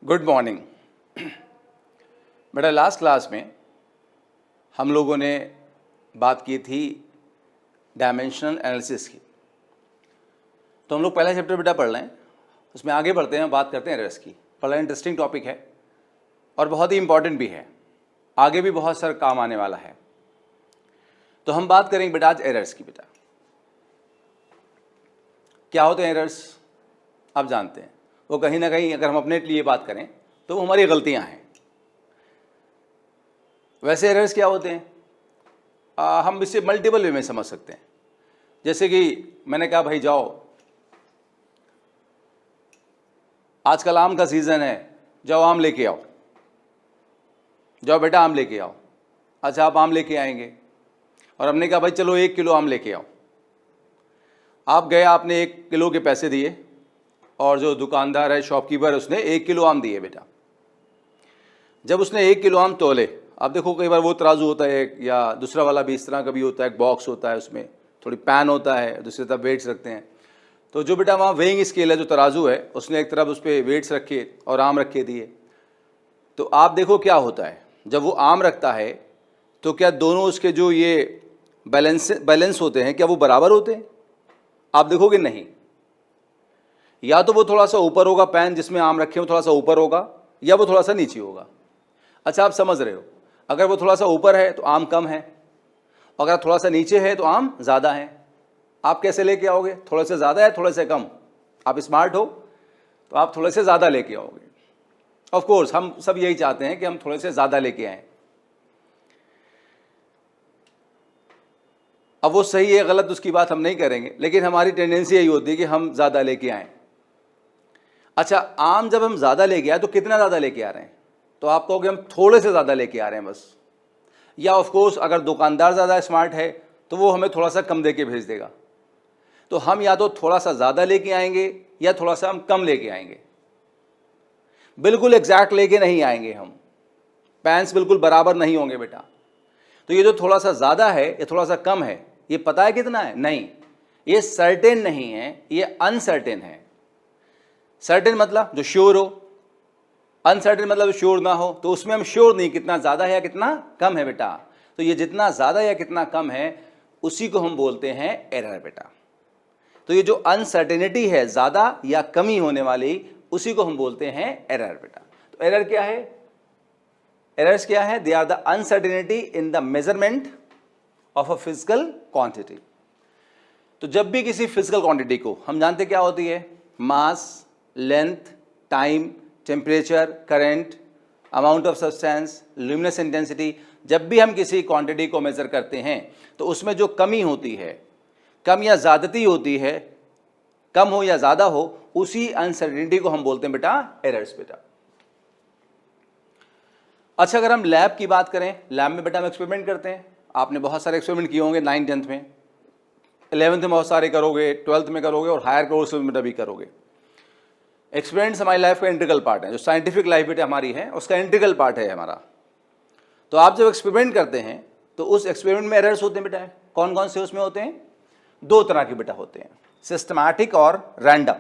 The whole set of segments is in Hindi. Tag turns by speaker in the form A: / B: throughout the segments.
A: Good morning. बेटा, लास्ट क्लास में हम लोगों ने बात की थी डायमेंशनल एनालिसिस की। तो हम लोग पहला चैप्टर बेटा पढ़ लें, उसमें आगे बढ़ते हैं, बात करते हैं एरर्स की। बड़ा इंटरेस्टिंग टॉपिक है और बहुत ही इंपॉर्टेंट भी है, आगे भी बहुत सारा काम आने वाला है। तो हम बात करेंगे बेटा आज एरर्स की। बेटा क्या होते हैं एरर्स, आप जानते हैं। वो कहीं ना कहीं अगर हम अपने लिए बात करें तो वो हमारी गलतियां हैं। वैसे एरर्स क्या होते हैं, हम इसे मल्टीपल वे में समझ सकते हैं। जैसे कि मैंने कहा भाई जाओ, आजकल आम का सीज़न है, जाओ आम लेके आओ। जाओ बेटा आम लेके आओ। अच्छा, आप आम लेके आएंगे और हमने कहा भाई चलो 1 किलो आम लेके आओ। आप गए, आपने 1 किलो के पैसे दिए और जो दुकानदार है, शॉपकीपर, उसने 1 किलो आम दिए। बेटा जब उसने 1 किलो आम तोले, आप देखो कई बार वो तराजू होता है या दूसरा वाला भी इस तरह का भी होता है, एक बॉक्स होता है, उसमें थोड़ी पैन होता है, दूसरी तरफ वेट्स रखते हैं। तो जो बेटा वहाँ वेइंग स्केल है, जो तराजू है, उसने एक तरफ उस पर वेट्स रखे और आम रखे दिए। तो आप देखो क्या होता है, जब वो आम रखता है तो क्या दोनों उसके जो ये बैलेंस होते हैं, क्या वो बराबर होते हैं? आप देखोगे नहीं। या तो वो थोड़ा सा ऊपर होगा, पैन जिसमें आम रखे हो थोड़ा सा ऊपर होगा, या वो थोड़ा सा नीचे होगा। अच्छा, आप समझ रहे हो, अगर वो थोड़ा सा ऊपर है तो आम कम है, अगर थोड़ा सा नीचे है तो आम ज़्यादा है। आप कैसे लेके आओगे? थोड़े से ज़्यादा है, थोड़े से कम। आप स्मार्ट हो तो आप थोड़े से ज़्यादा लेके आओगे। ऑफ कोर्स हम सब यही चाहते हैं कि हम थोड़े से ज़्यादा लेके आएँ। अब वो सही है गलत उसकी बात हम नहीं करेंगे, लेकिन हमारी टेंडेंसी यही होती है कि हम ज़्यादा लेके आएँ। अच्छा, आम जब हम ज़्यादा लेके आए तो कितना ज़्यादा लेके आ रहे हैं? तो आप कहोगे हम थोड़े से ज़्यादा लेके आ रहे हैं बस। या ऑफ कोर्स अगर दुकानदार ज़्यादा स्मार्ट है तो वो हमें थोड़ा सा कम दे के भेज देगा। तो हम या तो थोड़ा सा ज़्यादा लेके आएंगे या थोड़ा सा हम कम लेके आएंगे। बिल्कुल एग्जैक्ट लेके नहीं आएंगे हम, पैंस बिल्कुल बराबर नहीं होंगे बेटा। तो ये जो थोड़ा सा ज़्यादा है या थोड़ा सा कम है, ये पता है कितना है? नहीं, ये सर्टेन नहीं है, ये अनसर्टेन है। सर्टेन मतलब जो श्योर हो, अनसर्टेन मतलब श्योर ना हो। तो उसमें हम श्योर नहीं कितना ज़्यादा है या कितना कम है बेटा। तो ये जितना ज़्यादा या कितना कम है उसी को हम बोलते हैं एरर बेटा। तो ये जो अनसर्टेनिटी है, ज़्यादा या कमी होने वाली, उसी को हम बोलते हैं एरर बेटा। तो एरर क्या है? एरर्स क्या है? They are the uncertainty in the measurement of a physical quantity. तो जब भी किसी फिजिकल क्वांटिटी को, हम जानते क्या होती है, mass, length, time, temperature, current, amount of substance, luminous intensity, जब भी हम किसी क्वांटिटी को मेजर करते हैं तो उसमें जो कमी होती है, कम या ज़्यादती होती है, कम हो या ज़्यादा हो, उसी अनसर्टेनिटी को हम बोलते हैं बेटा एरर्स बेटा। अच्छा, अगर हम लैब की बात करें, लैब में बेटा हम एक्सपेरिमेंट करते हैं। आपने बहुत सारे एक्सपेरिमेंट किए होंगे 9th 10th में, 11th में बहुत सारे करोगे, 12th में करोगे और हायर कोर्स में भी करोगे। एक्सपेरिमेंट्स हमारी लाइफ का इंटीग्रल पार्ट है। जो साइंटिफिक लाइफ बेटा हमारी है उसका इंटीग्रल पार्ट है हमारा। तो आप जब एक्सपेरिमेंट करते हैं तो उस एक्सपेरिमेंट में एरर्स होते हैं बेटा। कौन कौन से उसमें होते हैं? 2 तरह के बेटा होते हैं, सिस्टमैटिक और रैंडम।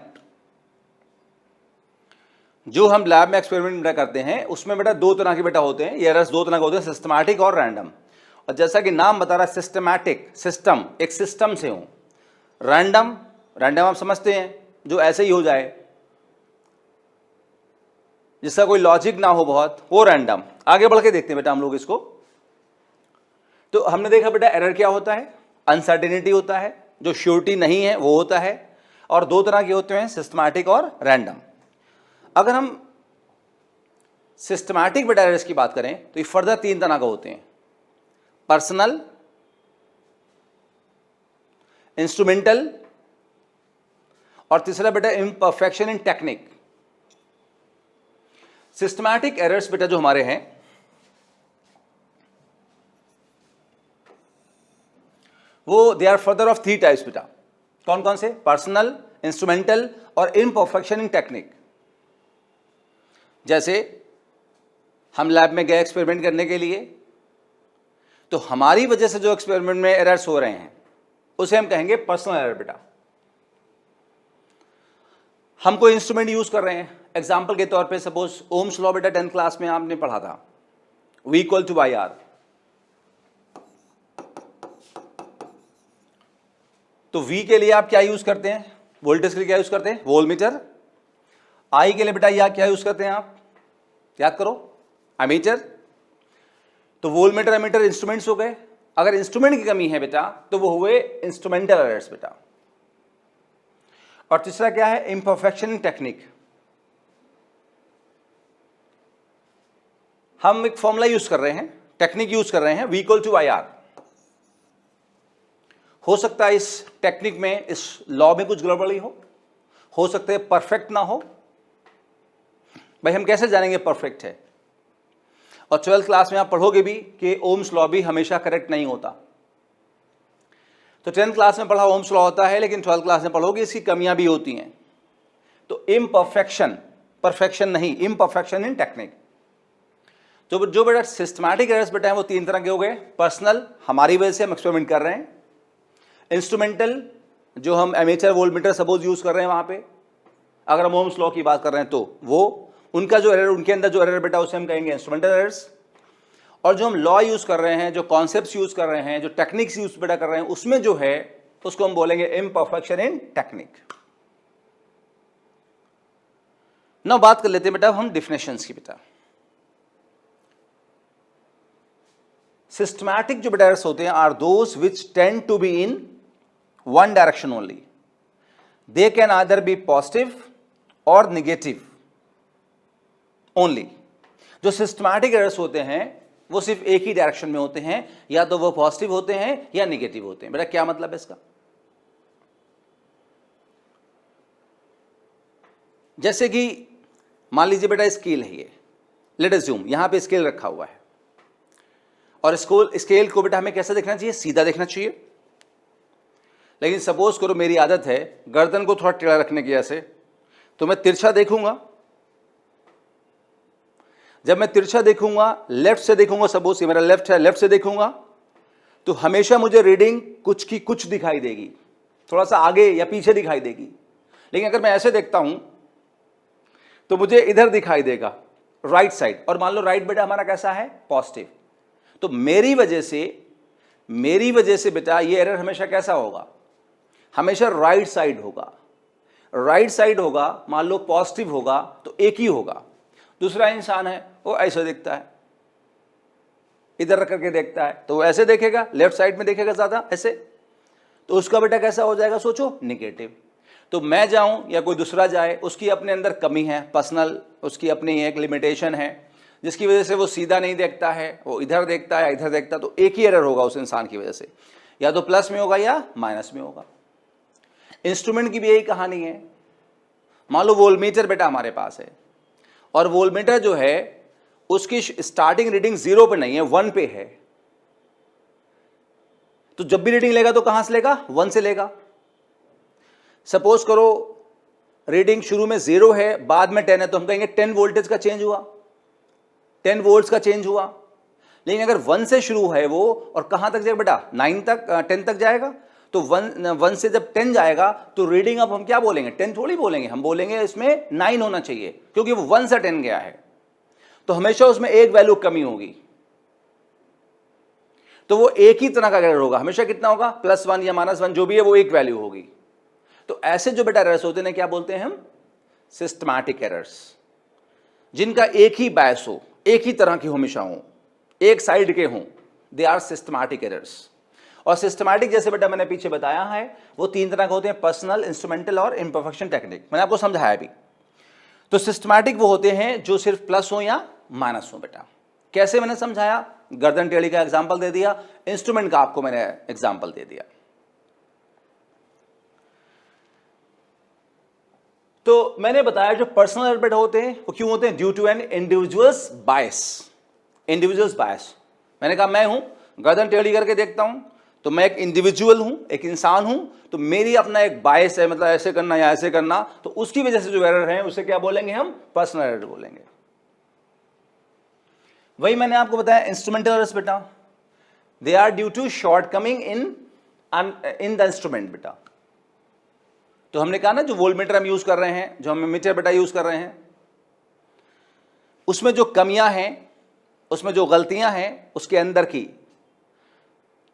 A: जो हम लैब में एक्सपेरिमेंट बेटा करते हैं उसमें बेटा 2 तरह के बेटा होते हैं, ये एरर्स 2 तरह के होते हैं, सिस्टमैटिक और रैंडम। और जैसा कि नाम बता रहा है, सिस्टमैटिक, सिस्टम, एक सिस्टम से हूं। रैंडम, रैंडम आप समझते हैं, जो ऐसे ही हो जाए, जिसका कोई लॉजिक ना हो बहुत, वो रैंडम। आगे बढ़ के देखते हैं बेटा हम लोग इसको। तो हमने देखा बेटा एरर क्या होता है, अनसर्टेनिटी होता है, जो श्योरिटी नहीं है वो होता है, और 2 तरह के होते हैं, सिस्टमैटिक और रैंडम। अगर हम सिस्टमैटिक बेटा एरर्स की बात करें तो ये फर्दर 3 तरह के होते हैं, पर्सनल, इंस्ट्रूमेंटल, और तीसरा बेटा imperfection in technique. Systematic errors बेटा जो हमारे हैं वो they are further of 3 types बेटा। कौन कौन से? पर्सनल, इंस्ट्रूमेंटल और इम्परफेक्शन इन टेक्निक। जैसे हम लैब में गए एक्सपेरिमेंट करने के लिए, तो हमारी वजह से जो एक्सपेरिमेंट में एरर्स हो रहे हैं उसे हम कहेंगे पर्सनल एरर बेटा। हम कोई इंस्ट्रूमेंट यूज कर रहे हैं, एग्जाम्पल के तौर पे सपोज ओम्स लॉ बेटा 10th क्लास में आपने पढ़ा था, V equal to by R. तो V के लिए आप क्या यूज करते हैं, वोल्टेज के लिए क्या यूज करते हैं, वोल्टमीटर। I के लिए बेटा यह क्या यूज करते हैं, आप याद करो, एमीटर। तो वोल्टमीटर एमीटर इंस्ट्रूमेंट्स हो गए। अगर इंस्ट्रूमेंट की कमी है बेटा तो वो हुए इंस्ट्रूमेंटल एरर्स बेटा। और तीसरा क्या है, इम्परफेक्शन इन टेक्निक। हम एक फॉर्मूला यूज कर रहे हैं, टेक्निक यूज कर रहे हैं, V इक्वल टू IR। हो सकता है इस टेक्निक में, इस लॉ में कुछ गड़बड़ी हो सकता है परफेक्ट ना हो। भाई हम कैसे जानेंगे परफेक्ट है? और 12th क्लास में आप पढ़ोगे भी कि ओम्स लॉ भी हमेशा करेक्ट नहीं होता। तो 10th क्लास में पढ़ा ओम्स लॉ होता है, लेकिन 12th क्लास में पढ़ोगे इसकी कमियां भी होती हैं। तो इम्परफेक्शन, परफेक्शन नहीं, इम्परफेक्शन इन टेक्निक। तो जो बेटा सिस्टमैटिक एरर्स बेटा है वो 3 तरह के हो गए। पर्सनल, हमारी वजह से हम एक्सपेरिमेंट कर रहे हैं। इंस्ट्रूमेंटल, जो हम एमेचर वोल्टमीटर सपोज यूज कर रहे हैं वहां पे, अगर हम ओम्स लॉ की बात कर रहे हैं तो वो उनका जो एरर, उनके अंदर जो एरर बेटा उसे हम कहेंगे इंस्ट्रूमेंटल एरर्स। और जो हम लॉ यूज कर रहे हैं, जो कॉन्सेप्ट्स यूज कर रहे हैं, जो टेक्निक्स यूज बेटा कर रहे हैं, उसमें जो है उसको हम बोलेंगे इम्परफेक्शन इन टेक्निक। ना बात कर लेते हैं बेटा हम डिफिनेशंस की बेटा। सिस्टमैटिक जो बेटा एरर्स होते हैं are those which tend to be in one direction only. They can either be positive और निगेटिव ओनली। जो सिस्टमैटिक एरर्स होते हैं वो सिर्फ एक ही डायरेक्शन में होते हैं, या तो वो पॉजिटिव होते हैं या निगेटिव होते हैं। बेटा क्या मतलब है इसका? जैसे कि मान लीजिए बेटा स्केल है ये, लेट अस अज्यूम यहां पे स्केल रखा हुआ है, और स्केल को बेटा हमें कैसा देखना चाहिए, सीधा देखना चाहिए। लेकिन सपोज करो मेरी आदत है गर्दन को थोड़ा टेढ़ा रखने की, ऐसे, तो मैं तिरछा देखूंगा। जब मैं तिरछा देखूंगा, लेफ्ट से देखूंगा, सपोज ये मेरा लेफ्ट है, लेफ्ट से देखूंगा, तो हमेशा मुझे रीडिंग कुछ की कुछ दिखाई देगी, थोड़ा सा आगे या पीछे दिखाई देगी। लेकिन अगर मैं ऐसे देखता हूं तो मुझे इधर दिखाई देगा, राइट साइड। और मान लो राइट बेटा हमारा कैसा है, पॉजिटिव। तो मेरी वजह से बेटा ये एरर हमेशा कैसा होगा, हमेशा राइट साइड होगा। राइट साइड होगा, मान लो पॉजिटिव होगा तो एक ही होगा। दूसरा इंसान है वो ऐसे देखता है, इधर रख करके देखता है, तो वो ऐसे देखेगा, लेफ्ट साइड में देखेगा ज्यादा ऐसे, तो उसका बेटा कैसा हो जाएगा, सोचो, निगेटिव। तो मैं जाऊं या कोई दूसरा जाए, उसकी अपने अंदर कमी है, पर्सनल उसकी अपनी एक लिमिटेशन है, जिसकी वजह से वो सीधा नहीं देखता है, वो इधर देखता है, इधर देखता है। तो एक ही एरर होगा उस इंसान की वजह से, या तो प्लस में होगा या माइनस में होगा। इंस्ट्रूमेंट की भी यही कहानी है। मान लो वोल्टमीटर बेटा हमारे पास है, और वोल्टमीटर जो है उसकी स्टार्टिंग रीडिंग 0 पे नहीं है, 1 पे है। तो जब भी रीडिंग लेगा तो कहां से लेगा, 1 से लेगा। सपोज करो रीडिंग शुरू में 0 है, बाद में 10 है, तो हम कहेंगे 10 वोल्टेज का चेंज हुआ, 10 वोल्ट्स का चेंज हुआ। लेकिन अगर 1 से शुरू है वो, और कहां तक जाएगा बेटा, 9 तक, 10 तक जाएगा, तो 1 से जब 10 जाएगा तो रीडिंग अब हम क्या बोलेंगे, 10 थोड़ी बोलेंगे, हम बोलेंगे इसमें 9 होना चाहिए, क्योंकि वो 1 से 10 गया है। तो हमेशा उसमें एक वैल्यू कमी होगी, तो वो एक ही तरह का एरर होगा, हमेशा कितना होगा, +1 या -1, जो भी है वो एक वैल्यू होगी। तो ऐसे जो बेटा एरर्स होते हैं क्या बोलते हैं हम, सिस्टमैटिक एरर्स, जिनका एक ही बायस हो, एक ही तरह की हमेशा हो, एक साइड के हों, दे आर सिस्टमैटिक एरर्स। और सिस्टमैटिक जैसे बेटा मैंने पीछे बताया है वो 3 तरह के होते हैं, पर्सनल, इंस्ट्रूमेंटल और इम्परफेक्शन टेक्निक, मैंने आपको समझाया भी। तो सिस्टमैटिक वो होते हैं जो सिर्फ प्लस हो या माइनस हो बेटा। कैसे मैंने समझाया, गर्दन टेढ़ी का एग्जांपल दे दिया, इंस्ट्रूमेंट का आपको मैंने एग्जांपल दे दिया। तो मैंने बताया जो पर्सनल एरर बेटा होते हैं वो क्यों होते हैं, due to an individual's bias. Individual's bias, मैंने कहा मैं हूं, गर्दन टेढ़ी करके देखता हूं, तो मैं एक इंडिविजुअल हूं, एक इंसान हूं, तो मेरी अपना एक बायस है, मतलब ऐसे करना या ऐसे करना, तो उसकी वजह से जो एरर है उसे क्या बोलेंगे हम, पर्सनल एरर बोलेंगे। वही मैंने आपको बताया इंस्ट्रूमेंटल एरर्स बेटा, they are due to shortcoming in the instrument बेटा। तो हमने कहा ना जो वोल्टमीटर हम यूज कर रहे हैं, जो हम मीटर बेटा यूज कर रहे हैं, उसमें जो कमियां हैं, उसमें जो गलतियां हैं उसके अंदर की,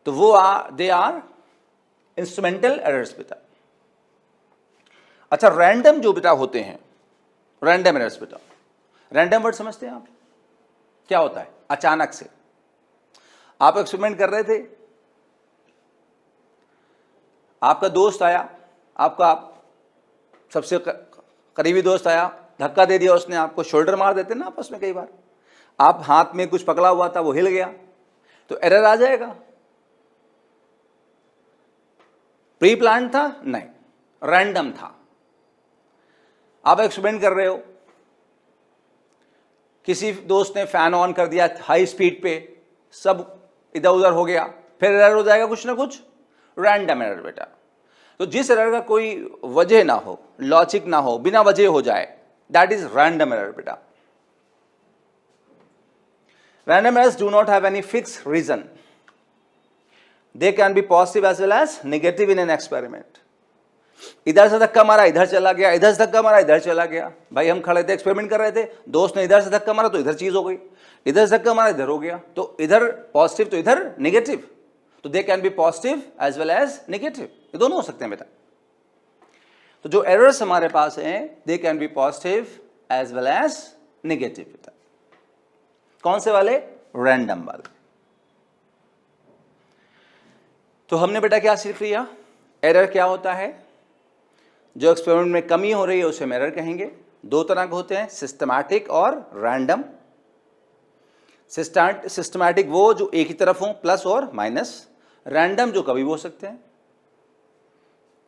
A: तो वो दे आर इंस्ट्रूमेंटल एरर्स बेटा। अच्छा, रैंडम जो बेटा होते हैं, रैंडम एरर्स बेटा, रैंडम वर्ड समझते हैं आप? क्या होता है? अचानक से आप एक्सपेरिमेंट कर रहे थे, आपका दोस्त आया, आपका सबसे करीबी दोस्त आया, धक्का दे दिया उसने आपको, शोल्डर मार देते ना आपस में कई बार, आप हाथ में कुछ पकड़ा हुआ था वो हिल गया, तो एरर आ जाएगा। प्री प्लान था? नहीं, रैंडम था। आप एक्सपेरिमेंट कर रहे हो, किसी दोस्त ने फैन ऑन कर दिया हाई स्पीड पे, सब इधर उधर हो गया, फिर एरर हो जाएगा कुछ ना कुछ, रैंडम एरर बेटा। तो जिस एरर का कोई वजह ना हो, लॉजिक ना हो, बिना वजह हो जाए, दैट इज रैंडम एरर बेटा। Random errors do not have any fixed reason. They can be positive as well as negative in an experiment. इधर से धक्का मारा इधर चला गया, इधर से धक्का मारा इधर चला गया। भाई हम खड़े थे एक्सपेरिमेंट कर रहे थे, दोस्त ने इधर से धक्का मारा तो इधर चीज हो गई, इधर से धक्का मारा इधर हो गया, तो इधर पॉजिटिव तो इधर नेगेटिव, तो they can be positive as well as negative, ये दोनों हो सकते हैं बेटा। तो जो एरर्स हमारे पास हैं they can be positive as well as negative बेटा। कौन से वाले? रैंडम वाले। तो हमने बेटा क्या सीख लिया? एरर क्या होता है? जो एक्सपेरिमेंट में कमी हो रही है उसे हम एरर कहेंगे। दो तरह के होते हैं, सिस्टमैटिक और रैंडम। सिस्टमैटिक वो जो एक ही तरफ हो, प्लस और माइनस। रैंडम जो कभी भी हो सकते हैं,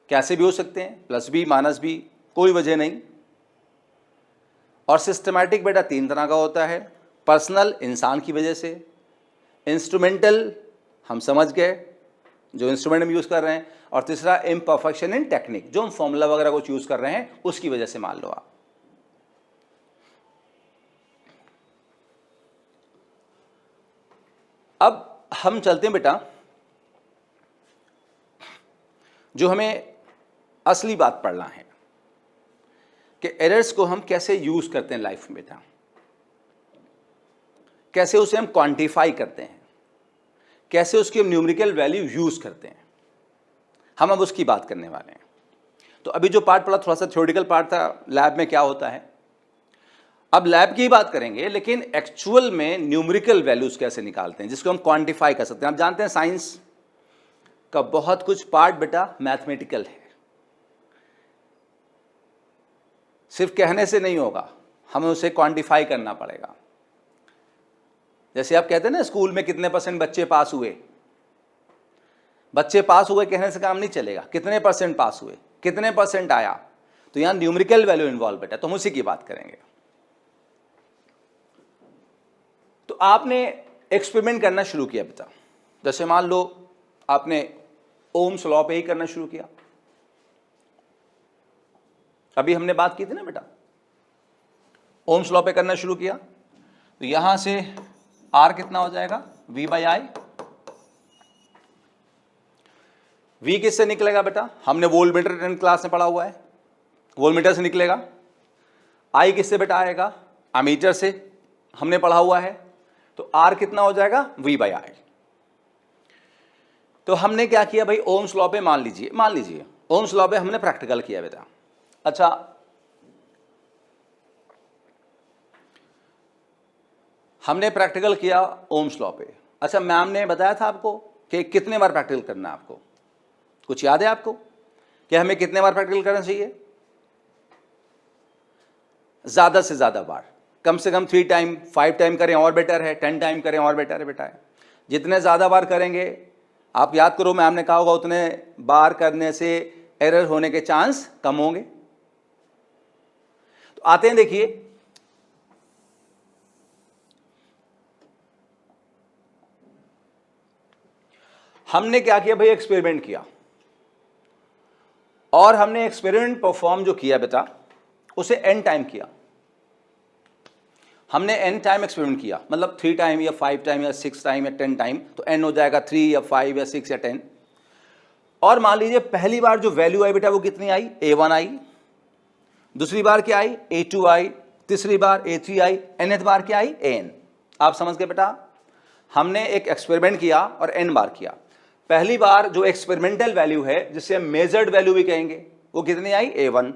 A: कैसे भी हो सकते हैं, प्लस भी माइनस भी, कोई वजह नहीं। और सिस्टमैटिक बेटा तीन तरह का होता है, पर्सनल इंसान की वजह से, इंस्ट्रूमेंटल हम समझ गए जो इंस्ट्रूमेंट हम यूज कर रहे हैं, और तीसरा इम्परफेक्शन इन टेक्निक, जो हम फॉर्मूला वगैरह कुछ यूज कर रहे हैं उसकी वजह से मान लो आप। अब हम चलते हैं बेटा, जो हमें असली बात पढ़ना है कि एरर्स को हम कैसे यूज करते हैं लाइफ में बेटा, कैसे उसे हम क्वांटिफाई करते हैं, कैसे उसकी हम न्यूमेरिकल वैल्यू यूज करते हैं, हम अब उसकी बात करने वाले हैं। तो अभी जो पार्ट पढ़ा थोड़ा सा थ्योरेटिकल पार्ट था, लैब में क्या होता है, अब लैब की बात करेंगे, लेकिन एक्चुअल में न्यूमेरिकल वैल्यूज कैसे निकालते हैं जिसको हम क्वांटिफाई कर सकते हैं। आप जानते हैं साइंस का बहुत कुछ पार्ट बेटा मैथमेटिकल है, सिर्फ कहने से नहीं होगा, हमें उसे क्वांटिफाई करना पड़ेगा। जैसे आप कहते हैं ना स्कूल में कितने % बच्चे पास हुए, बच्चे पास हुए कहने से काम नहीं चलेगा, कितने % पास हुए, कितने % आया, तो यहां न्यूमेरिकल वैल्यू इन्वॉल्व बेटा, तो हम उसी की बात करेंगे। तो आपने एक्सपेरिमेंट करना शुरू किया बेटा, जैसे मान लो आपने ओम्स लॉ पे ही करना शुरू किया, अभी हमने बात की थी ना बेटा, ओम्स लॉ पे करना शुरू किया, तो यहां से R कितना हो जाएगा, V/I। V किससे निकलेगा बेटा, हमने वोल्टमीटर 10th क्लास में पढ़ा हुआ है, वोल्टमीटर से निकलेगा। I किससे बेटा आएगा, एमीटर से हमने पढ़ा हुआ है, तो R कितना हो जाएगा, V/I। तो हमने क्या किया भाई, ओम्स लॉ पे मान लीजिए ओम्स लॉ पे हमने प्रैक्टिकल किया बेटा। अच्छा, हमने प्रैक्टिकल किया ओम्स लॉ पे। अच्छा, मैम ने बताया था आपको कि कितने बार प्रैक्टिकल करना है आपको, कुछ याद है आपको कि हमें कितने बार प्रैक्टिकल करना चाहिए? ज्यादा से ज्यादा बार, कम से कम 3 टाइम, 5 टाइम करें और बेटर है, 10 टाइम करें और बेटर है बेटा। जितने ज्यादा बार करेंगे, आप याद करो मैम ने कहा होगा, उतने बार करने से एरर होने के चांस कम होंगे। तो आते हैं, देखिए हमने क्या किया भाई, एक्सपेरिमेंट किया, और हमने एक्सपेरिमेंट परफॉर्म जो किया बेटा उसे n टाइम किया। हमने n टाइम एक्सपेरिमेंट किया, मतलब 3 टाइम या 5 टाइम या 6 टाइम या 10 टाइम, तो n हो जाएगा 3 या 5 या 6 या 10। और मान लीजिए पहली बार जो वैल्यू आई बेटा वो कितनी आई, A1 आई, दूसरी बार क्या आई, A2 आई, तीसरी बार A3 आई, nth बार क्या आई, An। आप समझ गए बेटा, हमने एक एक्सपेरिमेंट किया और n बार किया। पहली बार जो एक्सपेरिमेंटल वैल्यू है जिसे हम मेजर्ड वैल्यू भी कहेंगे वो कितनी आई, A1,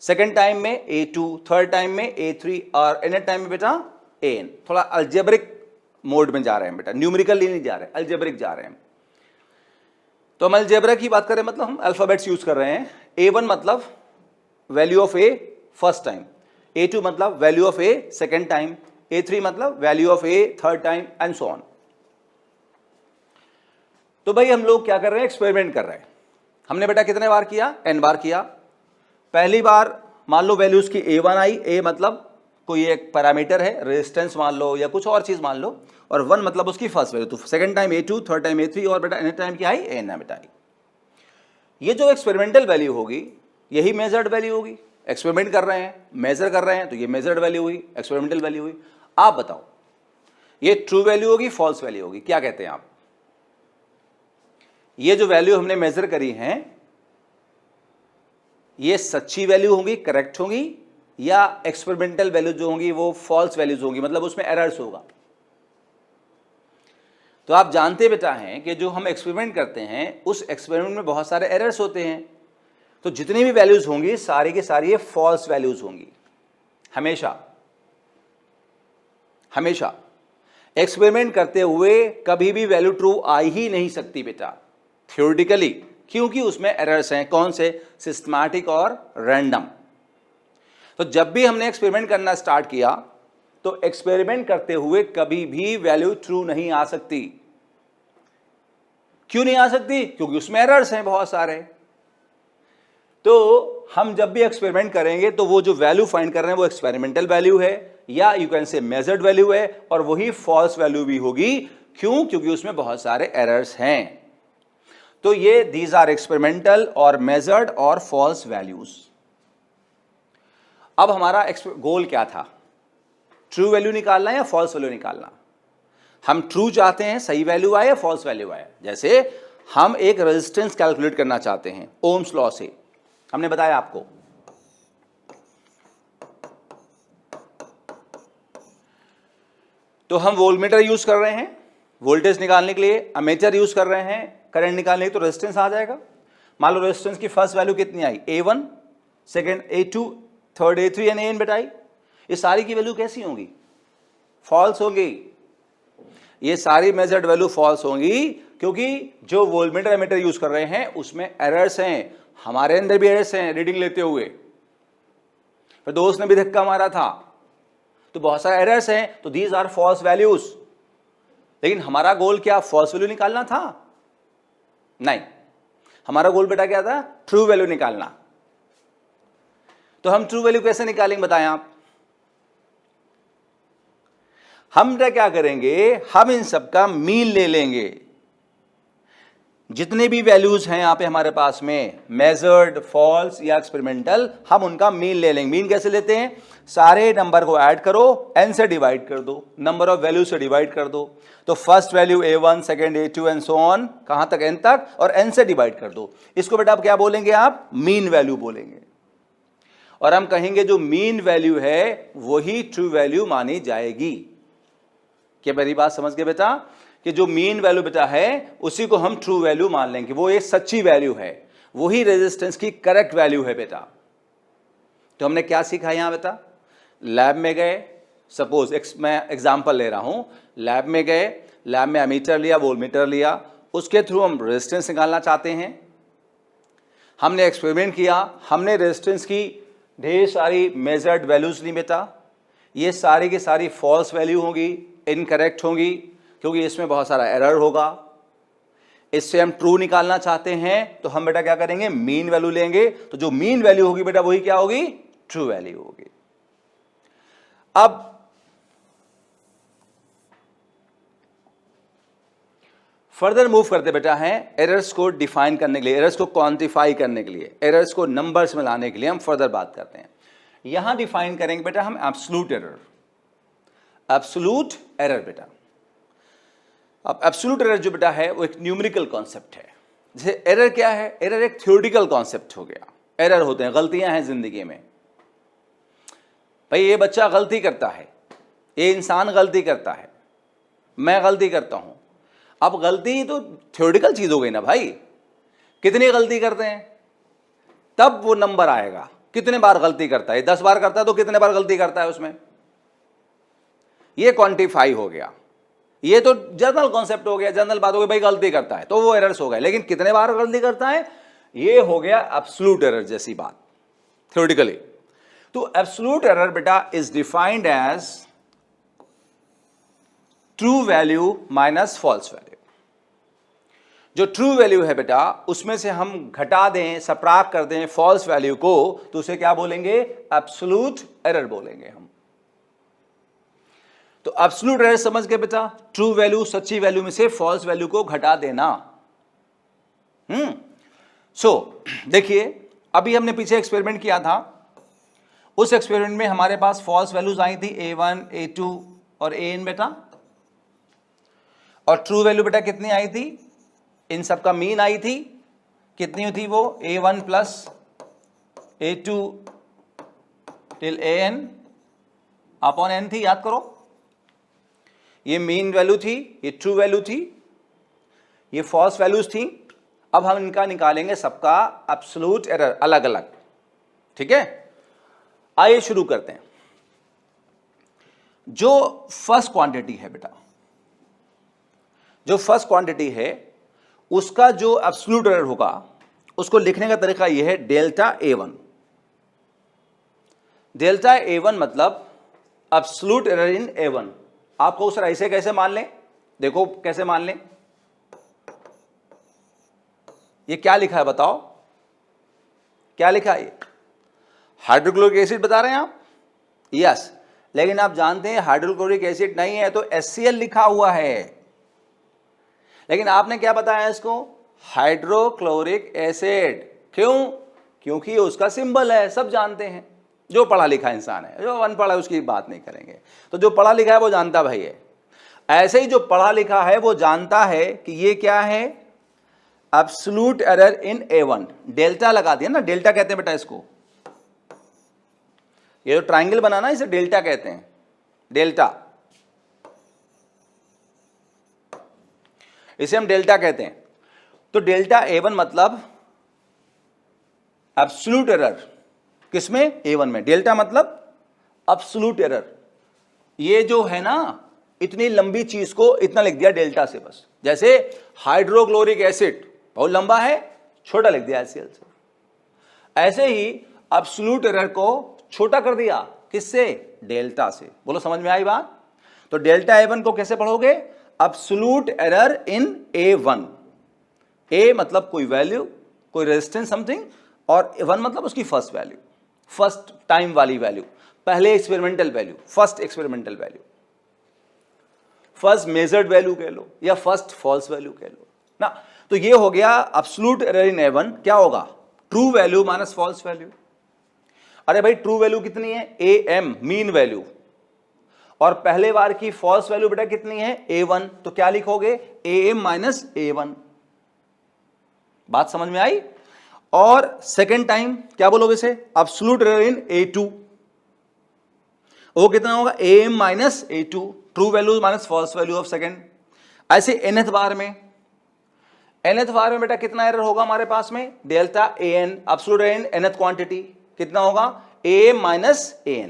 A: सेकेंड टाइम में A2, थर्ड टाइम में A3 और nth टाइम में बेटा An। थोड़ा अल्जेब्रिक मोड में जा रहे हैं बेटा, न्यूमेरिकली नहीं जा रहे, अल्जेब्रिक जा रहे हैं। तो हम अलजेब्रा की बात करें मतलब हम अल्फाबेट्स यूज कर रहे हैं। A1 मतलब value of A first time, A2 मतलब value of A second time, A3 मतलब value of A third time and so on. तो भाई हम लोग क्या कर रहे हैं, एक्सपेरिमेंट कर रहे हैं। हमने बेटा कितने बार किया, n बार किया। पहली बार मान लो वैल्यूज की A1 आई, A मतलब कोई एक पैरामीटर है, रेजिस्टेंस मान लो या कुछ और चीज मान लो, और 1 मतलब उसकी फर्स्ट वैल्यू। तो second time A2, third time A3 और बेटा nth टाइम क्या आई, N है बेटा। ये जो एक्सपेरिमेंटल वैल्यू होगी यही मेजर्ड वैल्यू होगी। एक्सपेरिमेंट कर रहे हैं, मेजर कर रहे हैं, तो ये मेजर्ड वैल्यू हुई, एक्सपेरिमेंटल वैल्यू हुई। आप बताओ ये ट्रू वैल्यू होगी, फॉल्स वैल्यू होगी, क्या कहते हैं आप? ये जो वैल्यू हमने मेजर करी है ये सच्ची वैल्यू होंगी, करेक्ट होंगी, या एक्सपेरिमेंटल वैल्यू जो होंगी वो फॉल्स वैल्यूज होंगी, मतलब उसमें एरर्स होगा। तो आप जानते बेटा हैं कि जो हम एक्सपेरिमेंट करते हैं उस एक्सपेरिमेंट में बहुत सारे एरर्स होते हैं। तो जितनी भी वैल्यूज होंगी सारी की सारी ये फॉल्स वैल्यूज होंगी। हमेशा हमेशा एक्सपेरिमेंट करते हुए कभी भी वैल्यू ट्रू आ ही नहीं सकती बेटा, थ्योरेटिकली, क्योंकि उसमें एरर्स हैं। कौन से? सिस्टमैटिक और रैंडम। तो जब भी हमने एक्सपेरिमेंट करना स्टार्ट किया तो एक्सपेरिमेंट करते हुए कभी भी वैल्यू ट्रू नहीं आ सकती। क्यों नहीं आ सकती? क्योंकि उसमें एरर्स हैं बहुत सारे। तो हम जब भी एक्सपेरिमेंट करेंगे तो वो जो वैल्यू फाइंड कर रहे हैं वो एक्सपेरिमेंटल वैल्यू है या यू कैन से मेजर्ड वैल्यू है, और वही फॉल्स वैल्यू भी होगी। क्यों? क्योंकि उसमें बहुत सारे एरर्स हैं। तो ये दीज आर एक्सपेरिमेंटल और मेजर्ड और फॉल्स वैल्यूज। अब हमारा गोल क्या था? ट्रू वैल्यू निकालना या फॉल्स वैल्यू निकालना? हम ट्रू चाहते हैं, सही वैल्यू आए या फॉल्स वैल्यू आए। जैसे हम एक रेजिस्टेंस कैलकुलेट करना चाहते हैं ओम्स लॉ से, हमने बताया आपको। तो हम वोल्टमीटर यूज कर रहे हैं वोल्टेज निकालने के लिए, अमेटर यूज कर रहे हैं करंट निकालने के लिए, तो रेजिस्टेंस आ जाएगा। मान लो रेजिस्टेंस की फर्स्ट वैल्यू कितनी आई, A1, second A2, third A3 and An बेटाई। ये सारी की वैल्यू कैसी होंगी? फॉल्स होंगी। ये सारी मेजर्ड वैल्यू फॉल्स होंगी क्योंकि जो वोल्टमीटर एमीटर यूज कर रहे हैं उसमें एरर्स हैं। हमारे अंदर भी एरर्स हैं रीडिंग लेते हुए, फिर दोस्त ने भी धक्का मारा था, तो बहुत सारे एरर्स हैं। तो दीज आर फॉल्स वैल्यूज। लेकिन हमारा गोल क्या, फॉल्स वैल्यू निकालना था? नहीं, हमारा गोल बेटा क्या था, ट्रू वैल्यू निकालना। तो हम ट्रू वैल्यू कैसे निकालेंगे बताएं आप? हम क्या करेंगे, हम इन सब का मीन ले लेंगे। जितने भी वैल्यूज हैं यहां पे हमारे पास में, मेजर्ड, फॉल्स या एक्सपेरिमेंटल, हम उनका मीन ले लेंगे। मीन कैसे लेते हैं? सारे नंबर को ऐड करो, n से डिवाइड कर दो, नंबर ऑफ वैल्यू से डिवाइड कर दो। तो first value A1, second A2 and so on, कहां तक, n तक, और n से डिवाइड कर दो। इसको बेटा आप क्या बोलेंगे, आप मीन वैल्यू बोलेंगे। और हम कहेंगे जो मीन वैल्यू है वही ट्रू वैल्यू मानी जाएगी। क्या मेरी बात समझ गए बेटा? कि जो मीन वैल्यू बेटा है उसी को हम ट्रू वैल्यू मान लेंगे, वो एक सच्ची वैल्यू है, वही रेजिस्टेंस की करेक्ट वैल्यू है बेटा। तो हमने क्या सीखा यहां बेटा? लैब में गए, सपोज मैं एग्जांपल ले रहा हूं, लैब में गए, लैब में एमीटर लिया, वोल्टमीटर लिया, उसके थ्रू हम रेजिस्टेंस निकालना चाहते हैं। हमने एक्सपेरिमेंट किया, हमने रेजिस्टेंस की ढेर सारी मेजर्ड वैल्यूज ली बेटा। ये सारी की सारी फॉल्स वैल्यू होगी, इनकरेक्ट होंगी, क्योंकि इसमें बहुत सारा एरर होगा। इससे हम ट्रू निकालना चाहते हैं तो हम बेटा क्या करेंगे, मीन वैल्यू लेंगे। तो जो मीन वैल्यू होगी बेटा वही क्या होगी, ट्रू वैल्यू होगी। अब फर्दर मूव करते बेटा हैं एरर्स को डिफाइन करने के लिए, एरर्स को क्वांटिफाई करने के लिए, एरर्स को नंबर्स में लाने के लिए हम फर्दर बात करते हैं। यहां डिफाइन करेंगे बेटा हम एब्सोल्यूट एरर। एब्सोल्यूट एरर बेटा, अब एब्सोल्यूट एरर जो बेटा है वो एक न्यूमेरिकल कॉन्सेप्ट है। जैसे एरर क्या है, एरर एक थ्योरेटिकल कॉन्सेप्ट हो गया। एरर होते हैं, गलतियां हैं जिंदगी में। भाई ये बच्चा गलती करता है, ये इंसान गलती करता है, मैं गलती करता हूं। अब गलती तो थ्योरेटिकल चीज हो गई ना भाई। कितनी गलती करते हैं तब वो नंबर आएगा। कितने बार गलती करता है, 10 बार करता है तो कितने बार गलती करता है उसमें, ये क्वांटिफाई हो गया। ये तो जनरल कॉन्सेप्ट हो गया, जनरल बात हो गई, भाई गलती करता है तो वो एरर्स हो गए। लेकिन कितने बार गलती करता है, ये हो गया एब्सोल्यूट एरर जैसी बात थ्योरेटिकली। तो एब्सोल्यूट एरर बेटा is defined as true value minus false value. जो ट्रू वैल्यू है बेटा उसमें से हम घटा दें, सबट्रैक्ट कर दें फॉल्स वैल्यू को, तो उसे क्या बोलेंगे, एब्सोल्यूट एरर बोलेंगे हम। तो एब्सोल्यूट एरर समझ गए बेटा, ट्रू वैल्यू सच्ची वैल्यू में से फॉल्स वैल्यू को घटा देना। देखिए अभी हमने पीछे एक्सपेरिमेंट किया था, उस एक्सपेरिमेंट में हमारे पास फॉल्स वैल्यूज आई थी a1 a2 और an बेटा, और ट्रू वैल्यू बेटा कितनी आई थी, इन सब का मीन आई थी, कितनी थी वो, a1 plus a2 till an upon n थी, याद करो। ये मीन वैल्यू थी, ये ट्रू वैल्यू थी, ये फॉल्स वैल्यूज थी। अब हम इनका निकालेंगे सबका एब्सोल्यूट एरर अलग अलग, ठीक है। आइए शुरू करते हैं। जो फर्स्ट क्वांटिटी है बेटा, जो फर्स्ट क्वांटिटी है उसका जो एब्सोल्यूट एरर होगा उसको लिखने का तरीका यह है, डेल्टा A1। डेल्टा A1 मतलब एब्सोल्यूट एरर इन A1। आपको सर ऐसे कैसे मान लें, देखो कैसे मान लें। ये क्या लिखा है बताओ, क्या लिखा है, हाइड्रोक्लोरिक एसिड बता रहे हैं आप, यस। लेकिन आप जानते हैं हाइड्रोक्लोरिक एसिड नहीं है तो HCl लिखा हुआ है। लेकिन आपने क्या बताया इसको, हाइड्रोक्लोरिक एसिड। क्यों, क्योंकि उसका सिंबल है, सब जानते हैं। जो पढ़ा लिखा इंसान है, जो अनपढ़ है उसकी बात नहीं करेंगे, तो जो पढ़ा लिखा है वो जानता भाई है। ऐसे ही जो पढ़ा लिखा है वो जानता है कि ये क्या है, एब्सोल्यूट एरर इन A1। डेल्टा लगा दिया ना, डेल्टा कहते हैं बेटा इसको, ये जो ट्राइंगल बना ना इसे डेल्टा कहते हैं, डेल्टा, इसे हम डेल्टा कहते हैं। तो डेल्टा A1 मतलब एब्सोल्यूट एरर किसमें, A1 में। डेल्टा मतलब एब्सोल्यूट एरर। ये जो है ना, इतनी लंबी चीज को इतना लिख दिया डेल्टा से बस। जैसे हाइड्रोक्लोरिक एसिड बहुत लंबा है, छोटा लिख दिया HCl से। ऐसे ही एब्सोल्यूट एरर को छोटा कर दिया, किससे, डेल्टा से। बोलो समझ में आई बात। तो डेल्टा A1 को कैसे पढ़ोगे, absolute error in A1। A मतलब कोई वैल्यू, कोई रेजिस्टेंस समथिंग, और 1 मतलब उसकी फर्स्ट वैल्यू, फर्स्ट टाइम वाली वैल्यू, पहले experimental value, first experimental value, first measured value कह लो या फर्स्ट फॉल्स वैल्यू कह लो ना। तो ये हो गया एब्सोल्यूट एरर इन A1। क्या होगा, true value minus false value. अरे भाई ट्रू वैल्यू कितनी है, AM मीन वैल्यू, और पहले बार की फॉल्स वैल्यू बेटा कितनी है, A1। तो क्या लिखोगे, AM माइनस A1। बात समझ में आई। और सेकेंड टाइम क्या बोलोगे इसे, एब्सोल्यूट एरर इन A2। वो कितना होगा, AM minus A2, true value minus false value of second. ऐसे nth बार में, nth बार में बेटा कितना एरर होगा हमारे पास में, delta AN, absolute error in nth quantity कितना होगा, AM minus AN,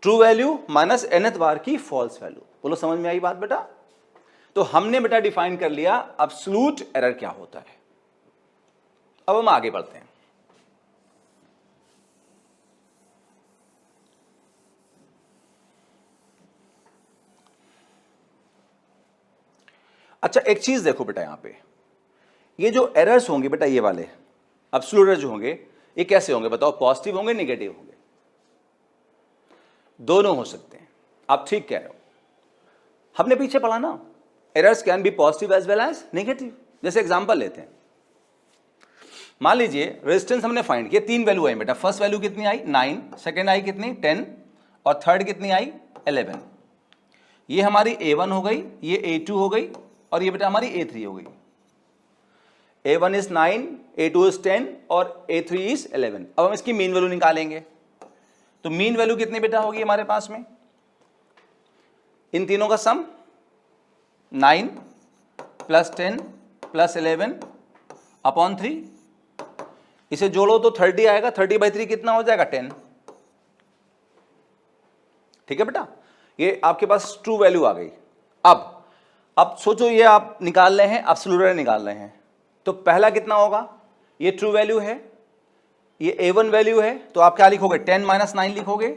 A: true value minus nth बार की फॉल्स वैल्यू। बोलो समझ में आई बात बेटा। तो हमने बेटा डिफाइन कर लिया एब्सोल्यूट एरर क्या होता है। अब हम आगे बढ़ते हैं। अच्छा एक चीज देखो बेटा, यहां पे ये जो एरर्स होंगे बेटा, ये वाले एब्सोल्यूट एरर जो होंगे, ये कैसे होंगे बताओ, पॉजिटिव होंगे नेगेटिव होंगे, दोनों हो सकते हैं। आप ठीक कह रहे हो, हमने पीछे पढ़ा ना, errors can be positive as well as negative. जैसे एग्जांपल लेते हैं, मान लीजिए रेजिस्टेंस हमने फाइंड किया, 3 वैल्यू आई बेटा। फर्स्ट वैल्यू कितनी आई, 9, सेकेंड आई कितनी, 10, और थर्ड कितनी आई, 11। ये हमारी A1 हो गई, ये A2 हो गई, और ये बेटा हमारी A3 हो गई। A1 इज 9, A2 इज 10 और A3 इज 11। अब हम इसकी मीन वैल्यू निकालेंगे। तो मीन वैल्यू कितनी बेटा होगी हमारे पास में? इन तीनों का सम 9 प्लस 10 प्लस 11 अपॉन 3। इसे जोड़ो तो 30 आएगा। 30/3 कितना हो जाएगा? 10। ठीक है बेटा, ये आपके पास ट्रू वैल्यू आ गई। अब सोचो, ये आप निकाल रहे हैं, एब्सोल्यूट एरर निकाल रहे हैं, तो पहला कितना होगा? ये ट्रू वैल्यू है, ये A1 वैल्यू है, तो आप क्या लिखोगे? 10 - 9 लिखोगे,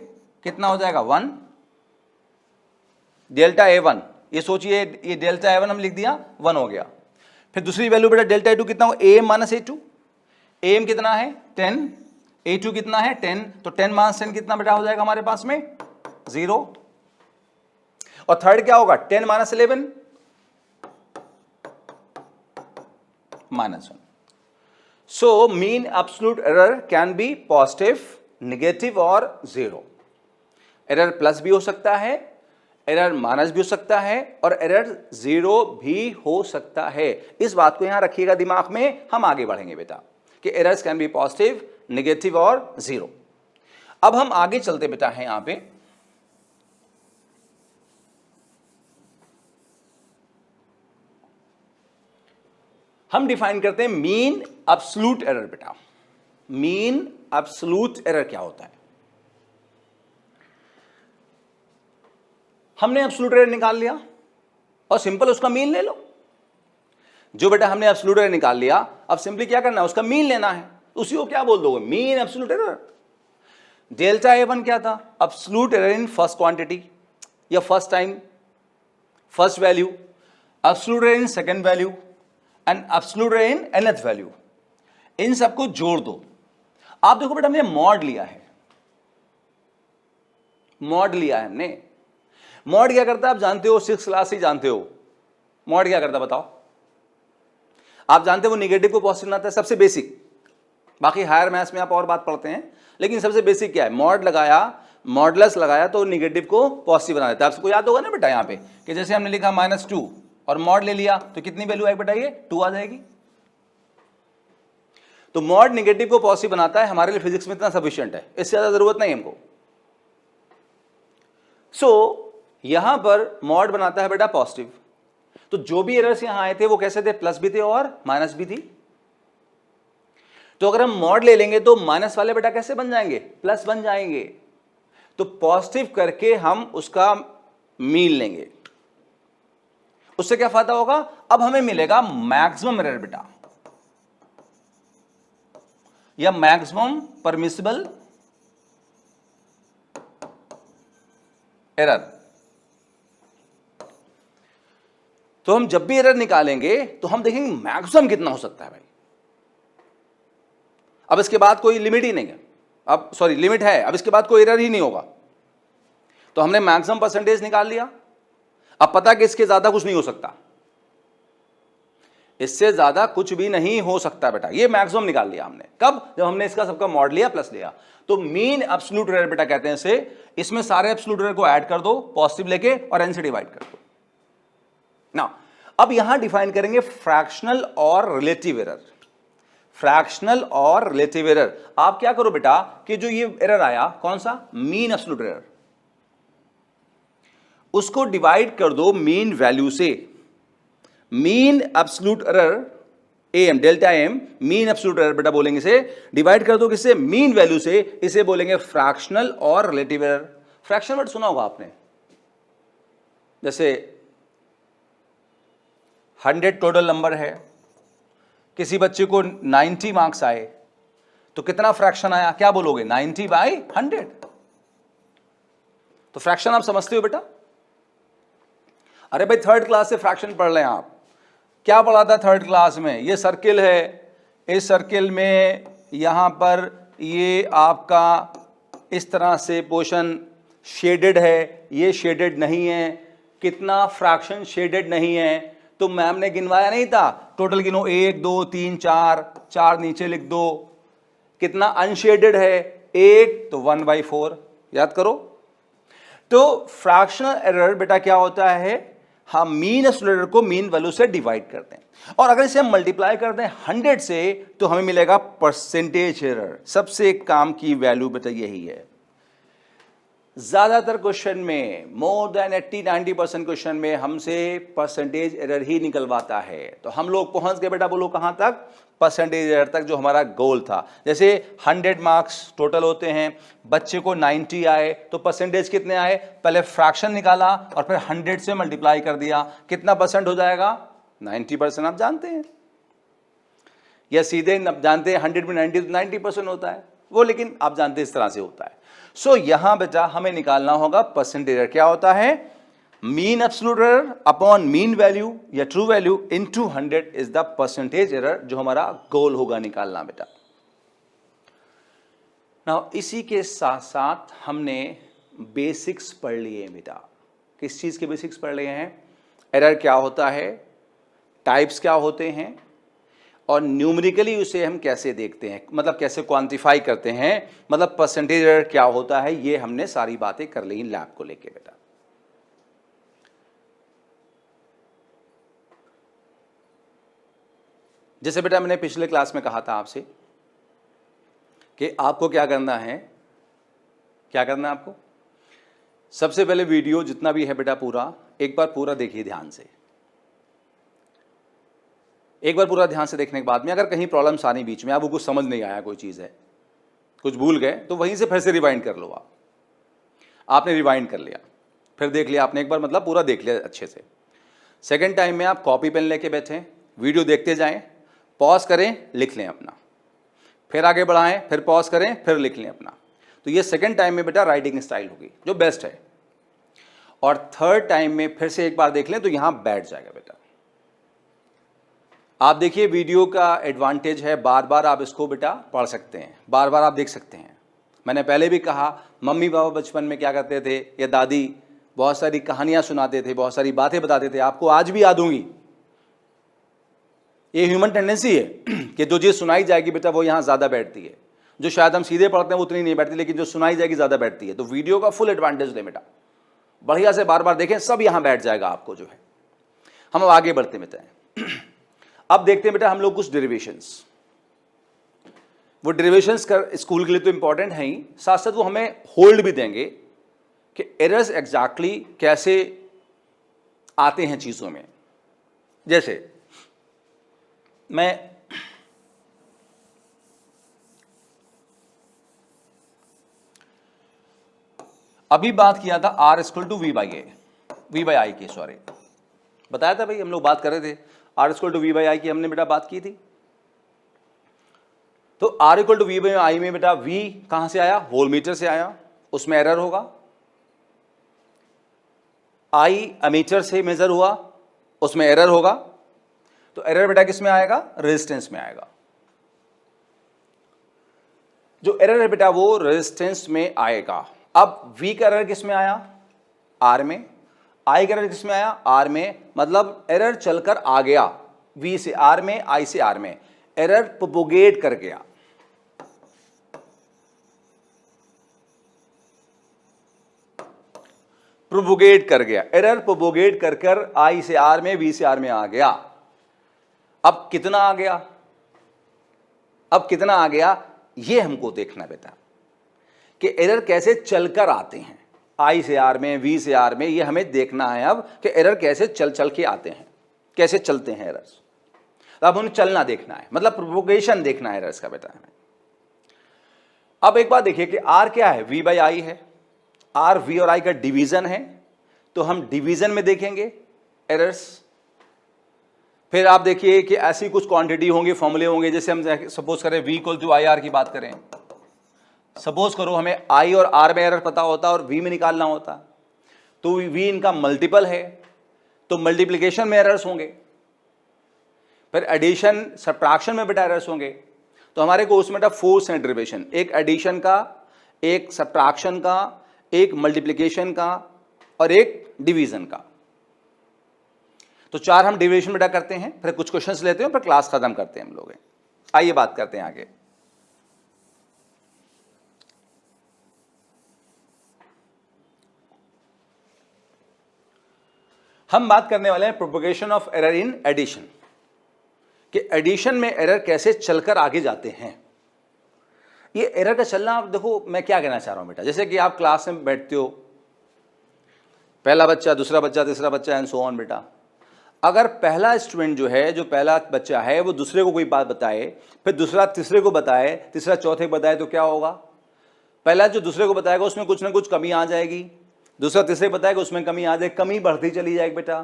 A: कितना हो जाएगा? 1। डेल्टा A1, ये सोचिए, ये डेल्टा A1 हम लिख दिया, 1 हो गया। फिर दूसरी वैल्यू बेटा डेल्टा A2 कितना हो? AM - A2। AM कितना है? 10। A2 कितना है? 10। तो 10 - 10 कितना बेटा हो जाएगा हमारे पास में? 0। और थर्ड क्या होगा? 10 - 11 -1। So mean absolute error can be positive, negative और 0। एरर प्लस भी हो सकता है, एरर माइनस भी हो सकता है, और एरर 0 भी हो सकता है। इस बात को यहां रखिएगा दिमाग में, हम आगे बढ़ेंगे बेटा, कि errors can be positive, negative और 0। अब हम आगे चलते बेटा हैं यहां पे। हम डिफाइन करते हैं मीन एब्सोल्यूट एरर बेटा। मीन एब्सोल्यूट एरर क्या होता है? हमने एब्सोल्यूट एरर निकाल लिया और सिंपल उसका मीन ले लो। जो बेटा हमने एब्सोल्यूट एरर निकाल लिया, अब सिंपली क्या करना है? उसका मीन लेना है। उसी को क्या बोल दोगे? Mean absolute error. Delta A1 क्या था? Absolute error in first quantity या first time, first value. Absolute error in second value and absolute error in nth value. इन सबको जोड़ दो। आप देखो बेटा, हमने मॉड लिया है, मॉड लिया है हमने। मॉड क्या करता है आप जानते हो, 6th क्लास से जानते हो। मॉड क्या करता है बताओ? आप जानते हो वो निगेटिव को पॉजिटिव बनाता है, सबसे बेसिक। बाकी हायर मैथ्स में आप और बात पढ़ते हैं, लेकिन सबसे बेसिक क्या है? मॉड लगाया, मॉडुलस लगाया तो निगेटिव को पॉजिटिव बना देता है। आपको याद होगा ना बेटा यहाँ पे, कि जैसे हमने लिखा -2 और मॉड ले लिया, तो कितनी वैल्यू आएगी बेटा? ये 2 आ जाएगी। तो मॉड निगेटिव को पॉजिटिव बनाता है, हमारे लिए फिजिक्स में इतना सफिशिएंट है, इससे ज्यादा जरूरत नहीं हमको। सो यहां पर मॉड बनाता है बेटा पॉजिटिव। तो जो भी एरर्स यहां आए थे वो कैसे थे? प्लस भी थे और माइनस भी थी। तो अगर हम मॉड ले लेंगे तो माइनस वाले बेटा कैसे बन जाएंगे? प्लस बन जाएंगे। तो पॉजिटिव करके हम उसका मीन लेंगे। उससे क्या फायदा होगा? अब हमें मिलेगा मैक्सिमम एरर बेटा, या मैक्सिमम परमिसिबल एरर। तो हम जब भी एरर निकालेंगे तो हम देखेंगे मैक्सिमम कितना हो सकता है भाई। अब इसके बाद कोई लिमिट ही नहीं है, अब सॉरी लिमिट है, अब इसके बाद कोई एरर ही नहीं होगा। तो हमने मैक्सिमम परसेंटेज निकाल लिया। अब पता कि इसके ज्यादा कुछ नहीं हो सकता, इससे ज्यादा कुछ भी नहीं हो सकता बेटा। ये मैक्सिमम निकाल लिया हमने। कब? जब हमने इसका सबका मॉड लिया, प्लस लिया। तो मीन एब्सोल्यूट एरर बेटा कहते हैं इसे। इसमें सारे एब्सोल्यूट एरर को ऐड कर दो पॉजिटिव लेके और n से डिवाइड कर दो ना। अब यहां डिफाइन करेंगे फ्रैक्शनल और रिलेटिव एरर। फ्रैक्शनल और रिलेटिव एरर। आप क्या करो बेटा, कि जो ये एरर आया कौन सा? मीन एब्सोल्यूट एरर, उसको डिवाइड कर दो मीन वैल्यू से। Mean absolute error AM, delta M, mean absolute error बेटा बोलेंगे इसे, डिवाइड कर दो किससे? मीन वैल्यू से। इसे बोलेंगे फ्रैक्शनल और रिलेटिव एरर। फ्रैक्शन वर्ड सुना होगा आपने, जैसे 100 टोटल नंबर है, किसी बच्चे को 90 मार्क्स आए, तो कितना फ्रैक्शन आया? क्या बोलोगे? 90/100। तो फ्रैक्शन आप समझते हो बेटा? अरे भाई थर्ड क्लास से फ्रैक्शन पढ़ लें आप। क्या पढ़ा था थर्ड क्लास में? ये सर्किल है, इस सर्किल में यहां पर ये आपका इस तरह से पोर्शन शेडेड है, ये शेडेड नहीं है। कितना फ्रैक्शन शेडेड नहीं है? तो मैम ने गिनवाया नहीं था? टोटल गिनो, 1 2 3 4, 4 नीचे लिख दो। कितना अनशेडेड है? 1, तो 1/4। याद करो। तो फ्रैक्शनल एरर बेटा क्या होता है? हम मीन एब्सोल्यूट एरर को मीन वैल्यू से डिवाइड करते हैं और अगर इसे हम मल्टीप्लाई करते हैं 100 से तो हमें मिलेगा परसेंटेज एरर। सबसे काम की वैल्यू बेटा यही है। ज्यादातर क्वेश्चन में मोर देन 80-90% क्वेश्चन में हमसे परसेंटेज एरर ही निकलवाता है। तो हम लोग पहुंच गए बेटा, बोलो कहां तक? परसेंटेज एरर तक, जो हमारा गोल था। जैसे 100 मार्क्स टोटल होते हैं, बच्चे को 90 आए तो परसेंटेज कितने आए? पहले फ्रैक्शन निकाला और फिर 100 से मल्टीप्लाई कर दिया, कितना परसेंट हो जाएगा? 90%। आप जानते हैं या सीधे जानते हैं 100 में 90 तो 90% होता है वो, लेकिन आप जानते हैं इस तरह से होता है। सो यहां बेटा हमें निकालना होगा परसेंटेज एरर। क्या होता है? Mean absolute error upon mean value या true value into 100 is the percentage error, जो हमारा गोल होगा निकालना बेटा। नाउ इसी के साथ साथ हमने बेसिक्स पढ़ लिए बेटा। किस चीज के बेसिक्स पढ़ लिए हैं? एरर क्या होता है, टाइप्स क्या होते हैं, और न्यूमेरिकली उसे हम कैसे देखते हैं, मतलब कैसे क्वांटिफाई करते हैं, मतलब परसेंटेज एरर क्या होता है, ये हमने सारी बातें कर ली लैब को लेके बेटा। जैसे बेटा मैंने पिछले क्लास में कहा था आपसे कि आपको क्या करना है, क्या करना है आपको? सबसे पहले वीडियो जितना भी है बेटा पूरा एक बार पूरा देखिए ध्यान से। एक बार पूरा ध्यान से देखने के बाद में अगर कहीं प्रॉब्लम्स आनी बीच में, आपको कुछ समझ नहीं आया, कोई चीज़ है, कुछ भूल गए, तो वहीं से फिर से रिवाइंड कर लो। आपने रिवाइंड कर लिया, फिर देख लिया आपने एक बार, मतलब पूरा देख लिया अच्छे से। सेकेंड टाइम में आप कॉपी पेन लेके बैठें, वीडियो देखते जाएं, पॉज करें, लिख लें अपना, फिर आगे बढ़ाएं, फिर पॉज करें, फिर लिख लें अपना। तो ये सेकेंड टाइम में बेटा राइटिंग स्टाइल होगी जो बेस्ट है। और थर्ड टाइम में फिर से एक बार देख लें तो यहां बैठ जाएगा बेटा। आप देखिए वीडियो का एडवांटेज है, बार बार आप इसको बेटा पढ़ सकते हैं, बार बार आप देख सकते हैं। मैंने पहले भी कहा, मम्मी पापा बचपन में क्या करते थे, या दादी बहुत सारी कहानियां सुनाते थे, बहुत सारी बातें बताते थे, आपको आज भी याद होंगी। ये ह्यूमन टेंडेंसी है कि जो चीज़ सुनाई जाएगी बेटा वो यहाँ ज़्यादा बैठती है, जो शायद हम सीधे पढ़ते हैं वो उतनी नहीं बैठती, लेकिन जो सुनाई जाएगी ज़्यादा बैठती है। तो वीडियो का फुल एडवांटेज ले बेटा, बढ़िया से बार बार देखें, सब यहाँ बैठ जाएगा आपको जो है। हम अब आगे बढ़ते बेटा हैं। अब देखते हैं बेटा हम लोग कुछ डेरिवेशंस। वो डेरिवेशंस कर स्कूल के लिए तो इंपॉर्टेंट है ही, साथ साथ वो हमें होल्ड भी देंगे कि एरर्स एग्जैक्टली कैसे आते हैं चीज़ों में। जैसे मैं अभी बात किया था R equal to V by I की, सॉरी बताया था भाई, हम लोग बात कर रहे थे R equal to V by I की, हमने बेटा बात की थी। तो R equal to V by I में बेटा V कहां से आया? वोल्ट मीटर से आया, उसमें एरर होगा। I एमीटर से मेजर हुआ, उसमें एरर होगा। तो एरर बेटा किस में आएगा? रेजिस्टेंस में आएगा। जो एरर है बेटा वो रेजिस्टेंस में आएगा। अब V का एरर किस में आया? R में। I का एरर किस में आया? R में। मतलब एरर चलकर आ गया V से R में, I से R में, एरर प्रोपोगेट कर गया। प्रोपोगेट कर गया, एरर प्रोपोगेट कर कर I से R में, V से R में आ गया। अब कितना आ गया? अब कितना आ गया ये हमको देखना बेटा, कि एरर कैसे चलकर आते हैं I से R में, V से R में, ये हमें देखना है अब कि एरर कैसे चल के आते हैं, कैसे चलते हैं एरर्स। अब उन्हें चलना देखना है, मतलब प्रोपोगेशन देखना है एरर्स का बेटा हमें। अब एक बात देखिए कि R क्या है? V बाई आई है। R V और I का डिवीजन है, तो हम डिवीजन में देखेंगे एरर्स। फिर आप देखिए कि ऐसी कुछ क्वांटिटी होंगे, फॉर्मूले होंगे, जैसे हम सपोज करें V equal to I R की बात करें। सपोज करो हमें I और R में एरर पता होता और V में निकालना होता, तो V इनका मल्टीपल है, तो मल्टीप्लिकेशन में एरर्स होंगे, फिर एडिशन सब्ट्रैक्शन में बेटा एरर्स होंगे। तो हमारे को उसमें बेटा फोर्स है डेरिवेशन, एक एडिशन का, एक सब्ट्रैक्शन का, एक मल्टीप्लिकेशन का और एक डिवीजन का। तो चार हम डेरिवेशन बेटा करते हैं, फिर कुछ क्वेश्चंस लेते हैं, फिर क्लास खत्म करते हैं हम लोग। आइए बात करते हैं आगे। हम बात करने वाले हैं propagation of error in addition, कि एडिशन में एरर कैसे चलकर आगे जाते हैं। ये एरर का चलना, आप देखो मैं क्या कहना चाह रहा हूं बेटा, जैसे कि आप क्लास में बैठते हो, पहला बच्चा, दूसरा बच्चा, तीसरा बच्चा एंड सो ऑन बेटा। अगर पहला स्टूडेंट जो है, जो पहला बच्चा है, वो दूसरे को कोई बात बताए, फिर दूसरा तीसरे को बताए, तीसरा चौथे को बताए, तो क्या होगा? पहला जो दूसरे को बताएगा उसमें कुछ ना कुछ कमी आ जाएगी, दूसरा तीसरे को बताएगा उसमें कमी आ जाएगी, कमी बढ़ती चली जाएगी बेटा।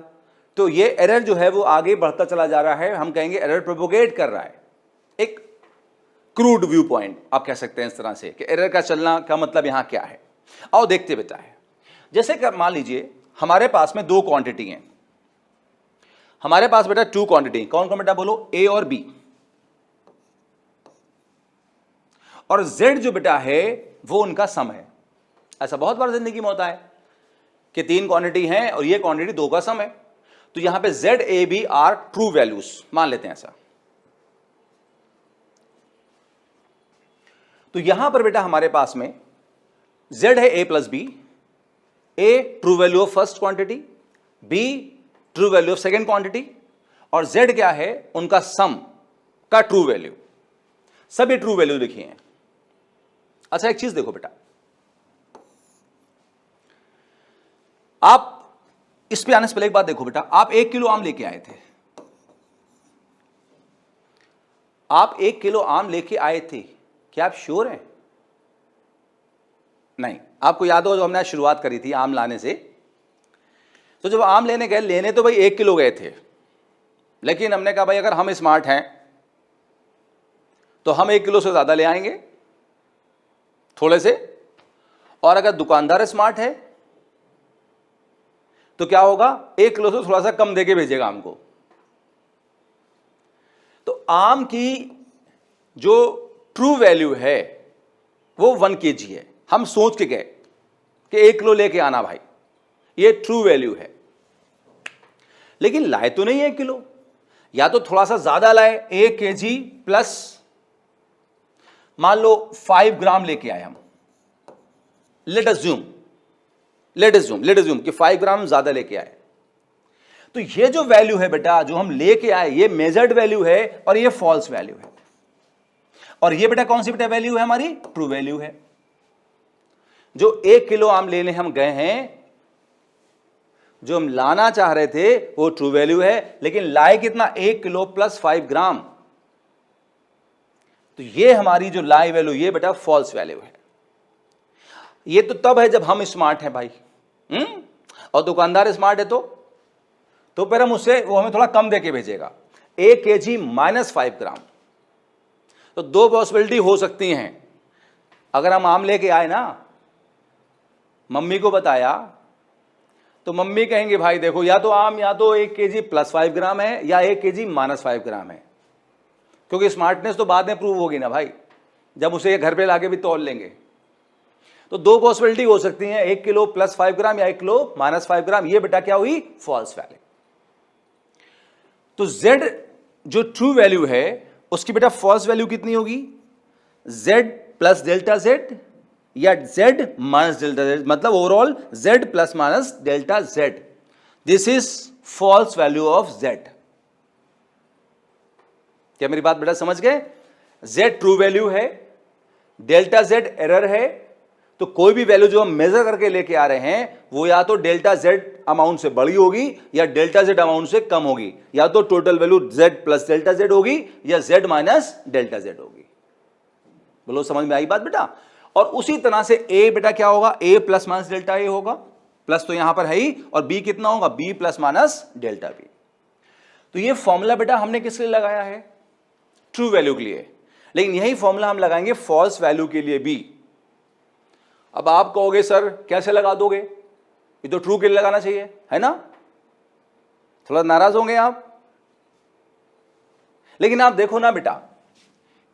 A: तो ये एरर जो है वो आगे बढ़ता चला जा रहा है, हम कहेंगे एरर प्रोपोगेट कर रहा है। एक क्रूड व्यू पॉइंट आप कह सकते हैं इस तरह से कि एरर का चलना का मतलब यहां क्या है। आओ देखते बेटा है, जैसे कि मान लीजिए हमारे पास में दो क्वांटिटी हैं, हमारे पास बेटा टू क्वांटिटी, कौन कौन बेटा बोलो? ए और बी। और जेड जो बेटा है वो उनका सम है। ऐसा बहुत बार जिंदगी में होता है कि तीन क्वांटिटी हैं और ये क्वांटिटी दो का सम है, तो यहां पे Z A B are true values मान लेते हैं ऐसा। तो यहां पर बेटा हमारे पास में जेड है a plus b, a true value of first quantity, b true value of second quantity, और जेड क्या है? उनका सम का ट्रू वैल्यू। सभी ट्रू वैल्यू लिखी हैं। अच्छा एक चीज देखो बेटा, आप इस पे आने से पहले एक बात देखो बेटा, आप 1 किलो आम लेके आए थे, आप 1 किलो आम लेके आए थे, क्या आप श्योर हैं? नहीं। आपको याद होगा जो हमने शुरुआत करी थी आम लाने से, तो जब आम लेने गए, लेने तो भाई 1 किलो गए थे, लेकिन हमने कहा भाई अगर हम स्मार्ट हैं तो हम 1 किलो से ज्यादा ले आएंगे थोड़े से, और अगर दुकानदार स्मार्ट है तो क्या होगा? 1 किलो से थोड़ा सा कम देके भेजेगा हमको। तो आम की जो ट्रू वैल्यू है वो 1 kg है। हम सोच के गए कि 1 किलो लेके आना भाई, ये ट्रू वैल्यू है, लेकिन लाए तो नहीं 1 किलो, या तो थोड़ा सा ज्यादा लाए, 1 kg प्लस मान लो 5 ग्राम लेके आए हम। लेट अज्यूम कि 5 ग्राम ज्यादा लेके आए, तो ये जो वैल्यू है बेटा जो हम लेके आए, ये मेजर्ड वैल्यू है और ये फॉल्स वैल्यू है। और ये बेटा कौन सी बेटा वैल्यू है? हमारी ट्रू वैल्यू है। जो 1 किलो आम लेने हम गए हैं, जो हम लाना चाह रहे थे वो ट्रू वैल्यू है, लेकिन लाए कितना? 1 किलो प्लस 5 ग्राम। तो ये हमारी जो लाई वैल्यू, ये बेटा फॉल्स वैल्यू है। ये तो तब है जब हम स्मार्ट हैं भाई, और दुकानदार स्मार्ट है तो फिर हम उससे, वो हमें थोड़ा कम देके भेजेगा, 1 kg माइनस 5 ग्राम। तो दो पॉसिबिलिटी हो सकती हैं। अगर हम आम लेके आए ना, मम्मी को बताया, तो मम्मी कहेंगे भाई देखो या तो आम या तो 1 kg प्लस 5 ग्राम है या 1 kg माइनस 5 ग्राम है, क्योंकि स्मार्टनेस तो बाद में प्रूव होगी ना भाई, जब उसे घर पे लाके भी तौल लेंगे। तो दो पॉसिबिलिटी हो सकती हैं, 1 किलो प्लस 5 ग्राम या 1 किलो माइनस 5 ग्राम। ये बेटा क्या हुई? False value. तो Z जो ट्रू वैल्यू है उसकी बेटा फॉल्स वैल्यू कितनी होगी? Z प्लस डेल्टा Z या Z माइनस डेल्टा Z, मतलब overall Z plus minus delta Z। This is false value of Z। क्या मेरी बात बेटा समझ गए? Z ट्रू वैल्यू है, डेल्टा Z एरर है। तो कोई भी वैल्यू जो हम मेजर करके लेके आ रहे हैं वो या तो डेल्टा Z अमाउंट से बड़ी होगी या डेल्टा Z अमाउंट से कम होगी, या तो total value Z plus delta Z होगी या Z माइनस डेल्टा Z होगी। बोलो समझ में आई बात बेटा? और उसी तरह से A बेटा क्या होगा? A plus minus delta A होगा, प्लस तो यहां पर है ही, और B कितना होगा? B plus minus delta B। तो ये फॉर्मूला बेटा हमने किस लिए लगाया है? ट्रू वैल्यू के लिए, लेकिन यही फॉर्मूला हम लगाएंगे फॉल्स वैल्यू के लिए भी। अब आप कहोगे सर कैसे लगा दोगे, ये तो ट्रू के लिए लगाना चाहिए, है ना? थोड़ा नाराज होंगे आप। लेकिन आप देखो ना बेटा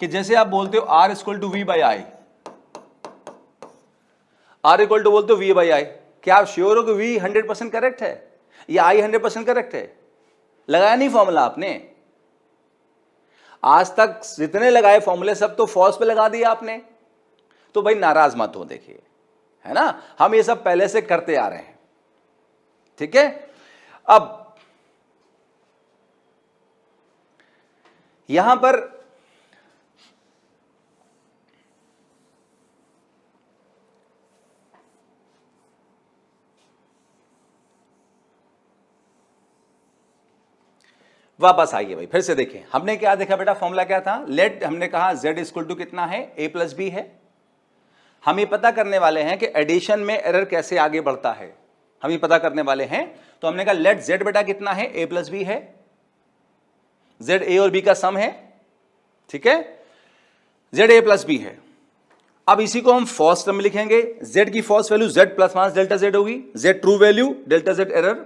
A: कि जैसे आप बोलते हो R equal to V by I, R equal to बोलते हो V बाई आई, क्या आप श्योर हो कि V 100% करेक्ट है या I 100% करेक्ट है? लगाया नहीं फॉर्मूला आपने। आज तक जितने लगाए फॉर्मूले सब तो फॉल्स पे लगा दिया आपने। तो भाई नाराज मत हो, देखिए है ना, हम ये सब पहले से करते आ रहे हैं, ठीक है। अब यहां पर वापस आइए भाई, फिर से देखें हमने क्या देखा बेटा, फॉर्मूला क्या था, लेट हमने कहा z इक्वल टू कितना है, a प्लस बी है। हम ये पता करने वाले हैं कि एडिशन में एरर कैसे आगे बढ़ता है, हम ये पता करने वाले हैं। तो हमने कहा लेट z बेटा कितना है, a प्लस बी है, z a और b का सम है, ठीक है, z a प्लस बी है। अब इसी को हम फर्स्ट टर्म लिखेंगे, z की first value z plus minus delta z होगी, z true value delta z error,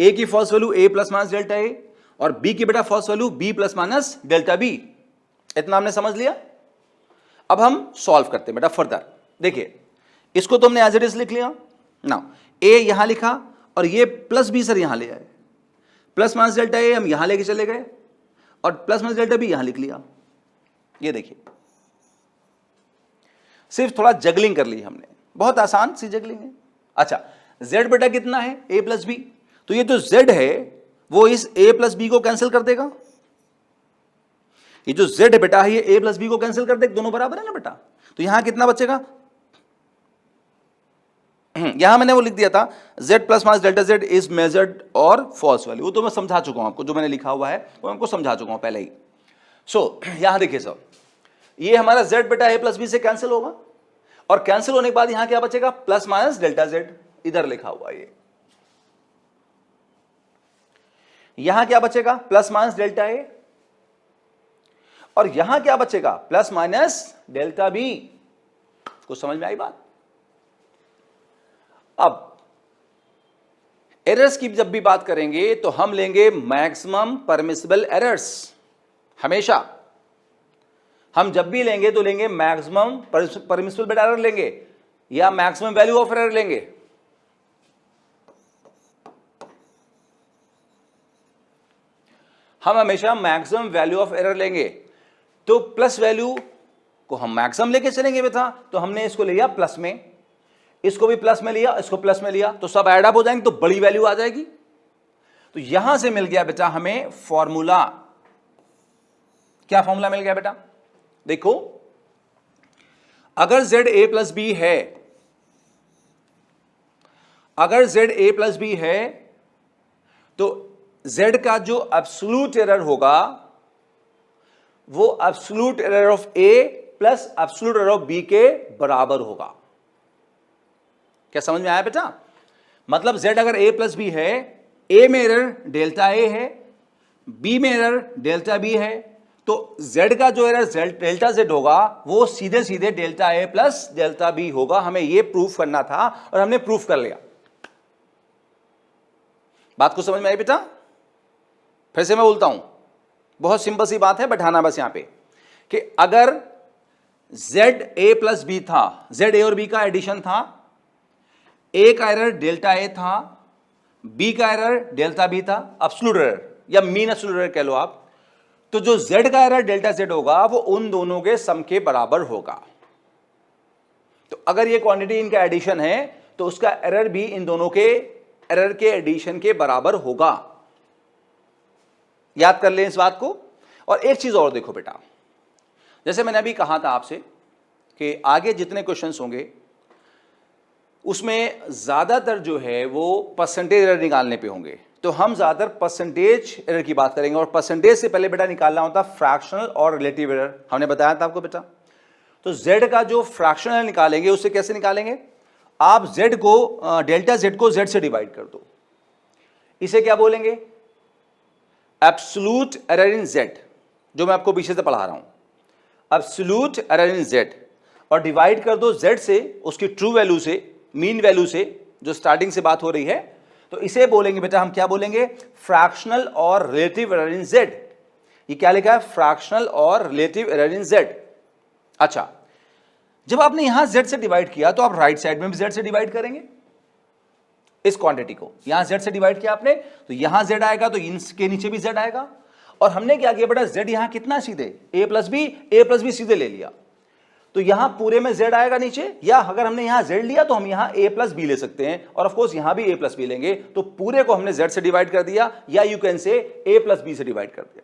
A: a की first value a plus minus delta a और b की बेटा first value b plus minus delta b। इतना हमने समझ लिया। अब हम सॉल्व करते हैं बेटा फर्दर। देखिए इसको तो हमने एज इट इज लिख लिया ना, a यहां लिखा और ये प्लस b सर यहां ले आए, प्लस माइनस डेल्टा a हम यहां लेके चले गए और प्लस माइनस डेल्टा b यहां लिख लिया। ये देखिए सिर्फ थोड़ा जगलिंग कर ली हमने, बहुत आसान सी जगलिंग है। अच्छा z बेटा कितना है, a प्लस बी, तो ये जो z है वो इस a प्लस बी को कैंसिल कर देगा, ये जो z है बेटा ये a प्लस बी को कैंसिल कर देगा, दोनों बराबर है ना बेटा। तो यहां कितना बचेगा, यहां मैंने वो लिख दिया था z plus minus delta z is measured और फॉल्स वैल्यू, वो तो मैं समझा चुका हूं आपको, जो मैंने लिखा हुआ है वो हमको समझा चुका हूं पहले ही। सो यहां देखिए सर, ये हमारा z बेटा a प्लस बी से कैंसिल होगा और कैंसिल होने के बाद यहां क्या बचेगा, प्लस माइनस डेल्टा z, इधर लिखा हुआ ये, यहां क्या बचेगा, प्लस माइनस डेल्टा a और यहां क्या बचेगा, प्लस माइनस डेल्टा b। कुछ समझ में आई बात। अब एरर्स की जब भी बात करेंगे तो हम लेंगे मैक्सिमम परमिसिबल एरर्स, हमेशा हम जब भी लेंगे तो लेंगे मैक्सिमम परमिसिबल एरर लेंगे या मैक्सिमम वैल्यू ऑफ एरर लेंगे। हम हमेशा मैक्सिमम वैल्यू ऑफ एरर लेंगे। तो प्लस वैल्यू को हम मैक्सिमम लेके चलेंगे बेटा, तो हमने इसको लिया प्लस में, इसको भी प्लस में लिया, इसको प्लस में लिया, तो सब ऐड अप हो जाएंगे तो बड़ी वैल्यू आ जाएगी। तो यहां से मिल गया बेटा हमें फॉर्मूला, क्या फॉर्मूला मिल गया बेटा, देखो अगर z a प्लस बी है, अगर z a प्लस बी है तो z का जो एब्सोल्यूट एरर होगा वो absolute error of a plus absolute error of b के बराबर होगा। क्या समझ में आया बेटा, मतलब z अगर a प्लस बी है, a में एरर डेल्टा a है, b में एरर डेल्टा b है, तो z का जो एरर डेल्टा z होगा वो सीधे सीधे delta a plus delta b होगा। हमें ये प्रूफ करना था और हमने प्रूफ कर लिया। बात को समझ में आई बेटा, फिर से मैं बोलता हूं, बहुत सिंपल सी बात है, बैठाना बस यहां पे कि अगर z a प्लस बी था, z a और b का एडिशन था, a का एरर डेल्टा a था, b का एरर डेल्टा b था, एब्सोल्यूट एरर या मीन एब्सोल्यूट एरर कह लो आप, तो जो z का एरर डेल्टा z होगा वो उन दोनों के सम के बराबर होगा। तो अगर ये क्वांटिटी इनका एडिशन है तो उसका एरर भी इन दोनों के एरर के एडिशन के बराबर होगा। याद कर लें इस बात को। और एक चीज और देखो बेटा, जैसे मैंने अभी कहा था आपसे कि आगे जितने क्वेश्चंस होंगे उसमें ज्यादातर जो है वो परसेंटेज एरर निकालने पे होंगे, तो हम ज्यादातर परसेंटेज एरर की बात करेंगे। और परसेंटेज से पहले बेटा निकालना होता फ्रैक्शनल और रिलेटिव एरर, हमने बताया था आपको बेटा। तो z का जो फ्रैक्शनल एरर निकालेंगे उससे कैसे निकालेंगे, आप z को डेल्टा z को z से डिवाइड कर दो, इसे क्या बोलेंगे, एब्सोल्यूट एरर इन z, जो मैं आपको पीछे से पढ़ा रहा हूं, एब्सोल्यूट एरर इन z, और डिवाइड कर दो z से उसकी ट्रू वैल्यू से, मीन वैल्यू से, जो स्टार्टिंग से बात हो रही है, तो इसे बोलेंगे बेटा हम क्या बोलेंगे, फ्रैक्शनल और रिलेटिव एरर इन z। ये क्या लिखा है, फ्रैक्शनल और रिलेटिव एरर इन z। अच्छा, जब आपने यहां z से डिवाइड किया तो आप राइट साइड में भी z से डिवाइड करेंगे, इस क्वांटिटी को यहां z से डिवाइड किया आपने तो यहां z आएगा, तो इनके नीचे भी z आएगा। और हमने क्या किया बेटा, z यहां कितना सीधे a प्लस बी सीधे ले लिया, तो यहां पूरे में z आएगा नीचे, या अगर हमने यहां z लिया तो हम यहां a प्लस बी ले सकते हैं, और ऑफ कोर्स यहां भी a प्लस बी लेंगे, तो पूरे को हमने z से डिवाइड कर दिया, या you can say a plus B से डिवाइड कर दिया।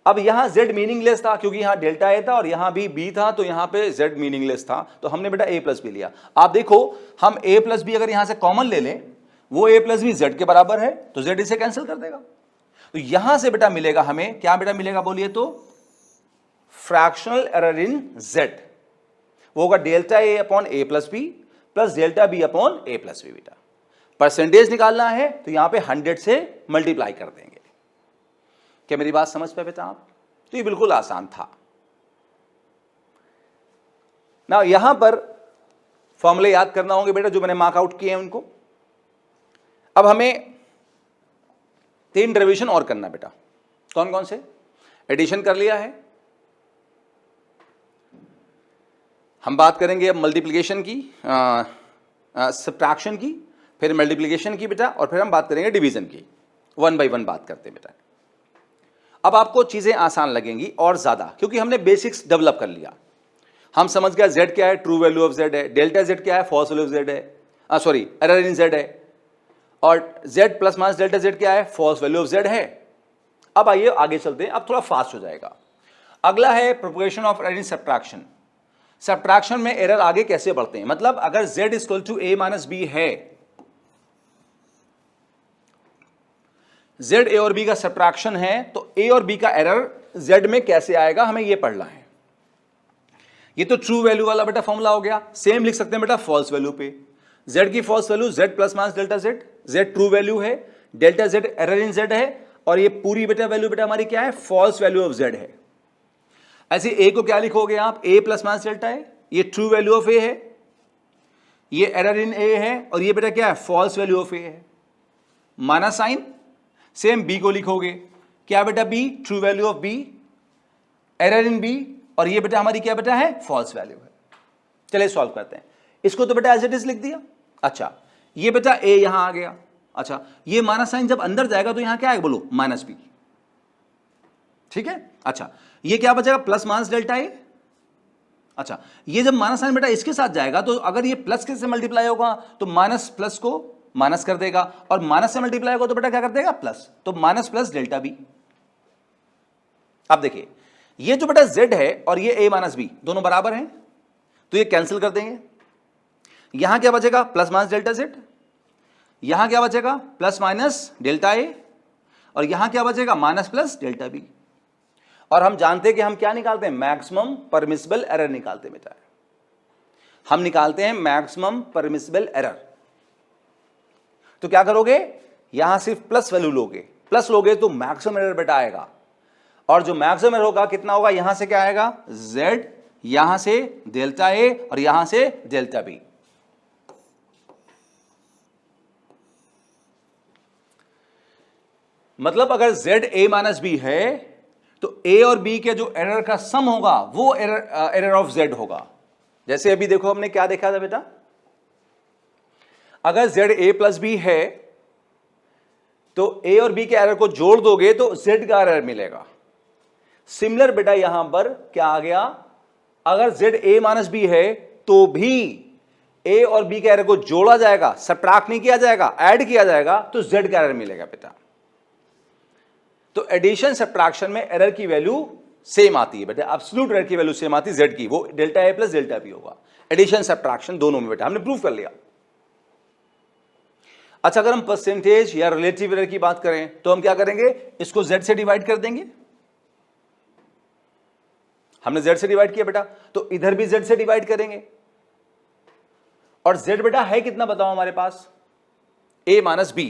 A: अब यहां z मीनिंगलेस था क्योंकि यहां डेल्टा a था और यहां भी b था, तो यहां पे z मीनिंगलेस था, तो हमने बेटा a प्लस बी लिया। आप देखो हम a प्लस बी अगर यहां से कॉमन ले लें, वो a प्लस बी z के बराबर है, तो z इसे कैंसिल कर देगा। तो यहां से बेटा मिलेगा हमें क्या, बेटा मिलेगा बोलिए तो, फ्रैक्शनल एरर इन z, वो होगा delta a upon a plus B plus delta b upon a plus B. बेटा परसेंटेज निकालना है तो यहां पे 100 से मल्टीप्लाई कर देंगे। क्या मेरी बात समझ पाए बेटा आप? तो ये बिल्कुल आसान था ना। यहां पर फॉर्मूले याद करना होंगे बेटा जो मैंने मार्क आउट किए हैं उनको। अब हमें 3 डेरिवेशन और करना बेटा। कौन कौन से? एडिशन कर लिया है, हम बात करेंगे अब मल्टीप्लिकेशन की, सब्ट्रैक्शन की, फिर मल्टीप्लिकेशन की बेटा, और फिर हम बात करेंगे डिवीजन की। 1 बाय 1 बात करते हैं बेटा। अब आपको चीजें आसान लगेंगी और ज्यादा, क्योंकि हमने बेसिक्स डेवलप कर लिया। हम समझ गया z क्या है, ट्रू वैल्यू ऑफ z है, डेल्टा z क्या है, फॉल्स वैल्यू ऑफ z है, सॉरी एरर इन z है, और z plus minus delta z क्या है, फॉल्स वैल्यू ऑफ z है। अब आइए आगे चलते हैं, अब थोड़ा फास्ट हो जाएगा। अगला है propagation of error in subtraction. Subtraction में एरर आगे कैसे बढ़ते हैं, मतलब अगर z equal to a minus B है, z a और b का सब्ट्रैक्शन है, तो a और b का एरर z में कैसे आएगा हमें यह पढ़ना है। ये तो ट्रू वैल्यू वाला बेटा फॉर्मूला हो गया। सेम लिख सकते हैं बेटा फॉल्स वैल्यू पे, z की false value z plus minus delta z, z true value है, delta z error in z है, और ये पूरी बेटा वैल्यू बेटा हमारी क्या है, फॉल्स वैल्यू ऑफ z है। ऐसे a को क्या लिखोगे आप, a प्लस माइनस डेल्टा है, ये ट्रू वैल्यू ऑफ a है, ये एरर इन a है, और ये बेटा क्या है, फॉल्स वैल्यू ऑफ a है, माइनस साइन। सेम b को लिखोगे क्या बेटा, b true value of b, error in b, और ये बेटा हमारी क्या बेटा है, फॉल्स वैल्यू है। चलिए सॉल्व करते हैं इसको। तो बेटा एज इट इज लिख दिया। अच्छा ये बेटा a यहां आ गया। अच्छा ये माइनस साइन जब अंदर जाएगा तो यहां क्या आएगा बोलो, माइनस बी, ठीक है। अच्छा ये क्या बचेगा, प्लस माइनस डेल्टा a। अच्छा ये जब माइनस साइन बेटा इसके साथ जाएगा, तो अगर ये प्लस के से मल्टीप्लाई होगा तो माइनस प्लस को माइनस कर देगा, और माइनस से मल्टीप्लाई होगा तो बेटा क्या कर देगा, प्लस, तो माइनस प्लस डेल्टा बी। अब देखिए ये जो बेटा z है और ये a माइनस बी दोनों बराबर हैं, तो ये कैंसिल कर देंगे। यहां क्या बचेगा, प्लस माइनस डेल्टा z, यहां क्या बचेगा, प्लस माइनस डेल्टा a, और यहां क्या बचेगा, माइनस प्लस डेल्टा बी। और हम जानते हैं कि हम क्या निकालते हैं, मैक्सिमम परमिसिबल एरर निकालते हैं बेटा। हम निकालते हैं मैक्सिमम परमिसिबल एरर। तो क्या करोगे, यहां सिर्फ प्लस वैल्यू लोगे, प्लस लोगे तो मैक्सिमम एरर बेटा आएगा, और जो मैक्सिमम एरर होगा कितना होगा, यहां से क्या आएगा, z, यहां से डेल्टा a, और यहां से डेल्टा b। मतलब अगर z a माइनस बी है तो a और b के जो एरर का सम होगा वो एरर ऑफ z होगा। जैसे अभी देखो हमने क्या देखा था बेटा, अगर z a प्लस बी है तो a और b के एरर को जोड़ दोगे तो z का एरर मिलेगा। सिमिलर बेटा यहां पर क्या आ गया, अगर z a माइनस बी है तो भी a और b के एरर को जोड़ा जाएगा, सब्ट्रैक्ट नहीं किया जाएगा, ऐड किया जाएगा, तो z का एरर मिलेगा बेटा। तो एडिशन सब्ट्रैक्शन में एरर की वैल्यू सेम आती है बेटा, एब्सोल्यूट एरर की वैल्यू सेम आती है z की, वो delta a plus delta b होगा। एडिशन सब्ट्रैक्शन दोनों में बेटा हमने प्रूव कर लिया। अच्छा अगर हम परसेंटेज या रिलेटिव एरर की बात करें तो हम क्या करेंगे, इसको z से डिवाइड कर देंगे। हमने z से डिवाइड किया बेटा, तो इधर भी z से डिवाइड करेंगे, और z बेटा है कितना बताओ हमारे पास, a माइनस बी,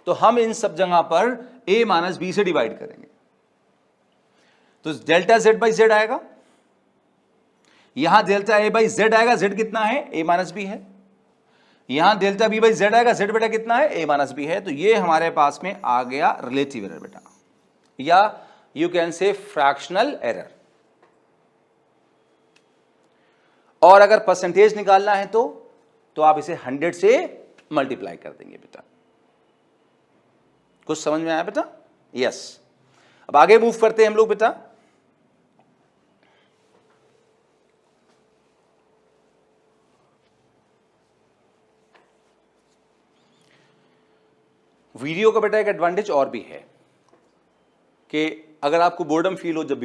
A: तो हम इन सब जगह पर a माइनस बी से डिवाइड करेंगे, तो डेल्टा z बाई z आएगा, यहां डेल्टा a बाई z आएगा, z कितना है, a माइनस बी है, यहां डेल्टा b बाई z आएगा, z बेटा कितना है, a माइनस बी है। तो ये हमारे पास में आ गया रिलेटिव एरर बेटा, या यू कैन से फ्रैक्शनल एरर। और अगर परसेंटेज निकालना है तो आप इसे 100 से मल्टीप्लाई कर देंगे बेटा। कुछ समझ में आया बेटा? यस। अब आगे मूव करते हैं हम लोग बेटा। वीडियो का बेटा एक एडवांटेज और भी है कि अगर आपको बोर्डम फील हो, जब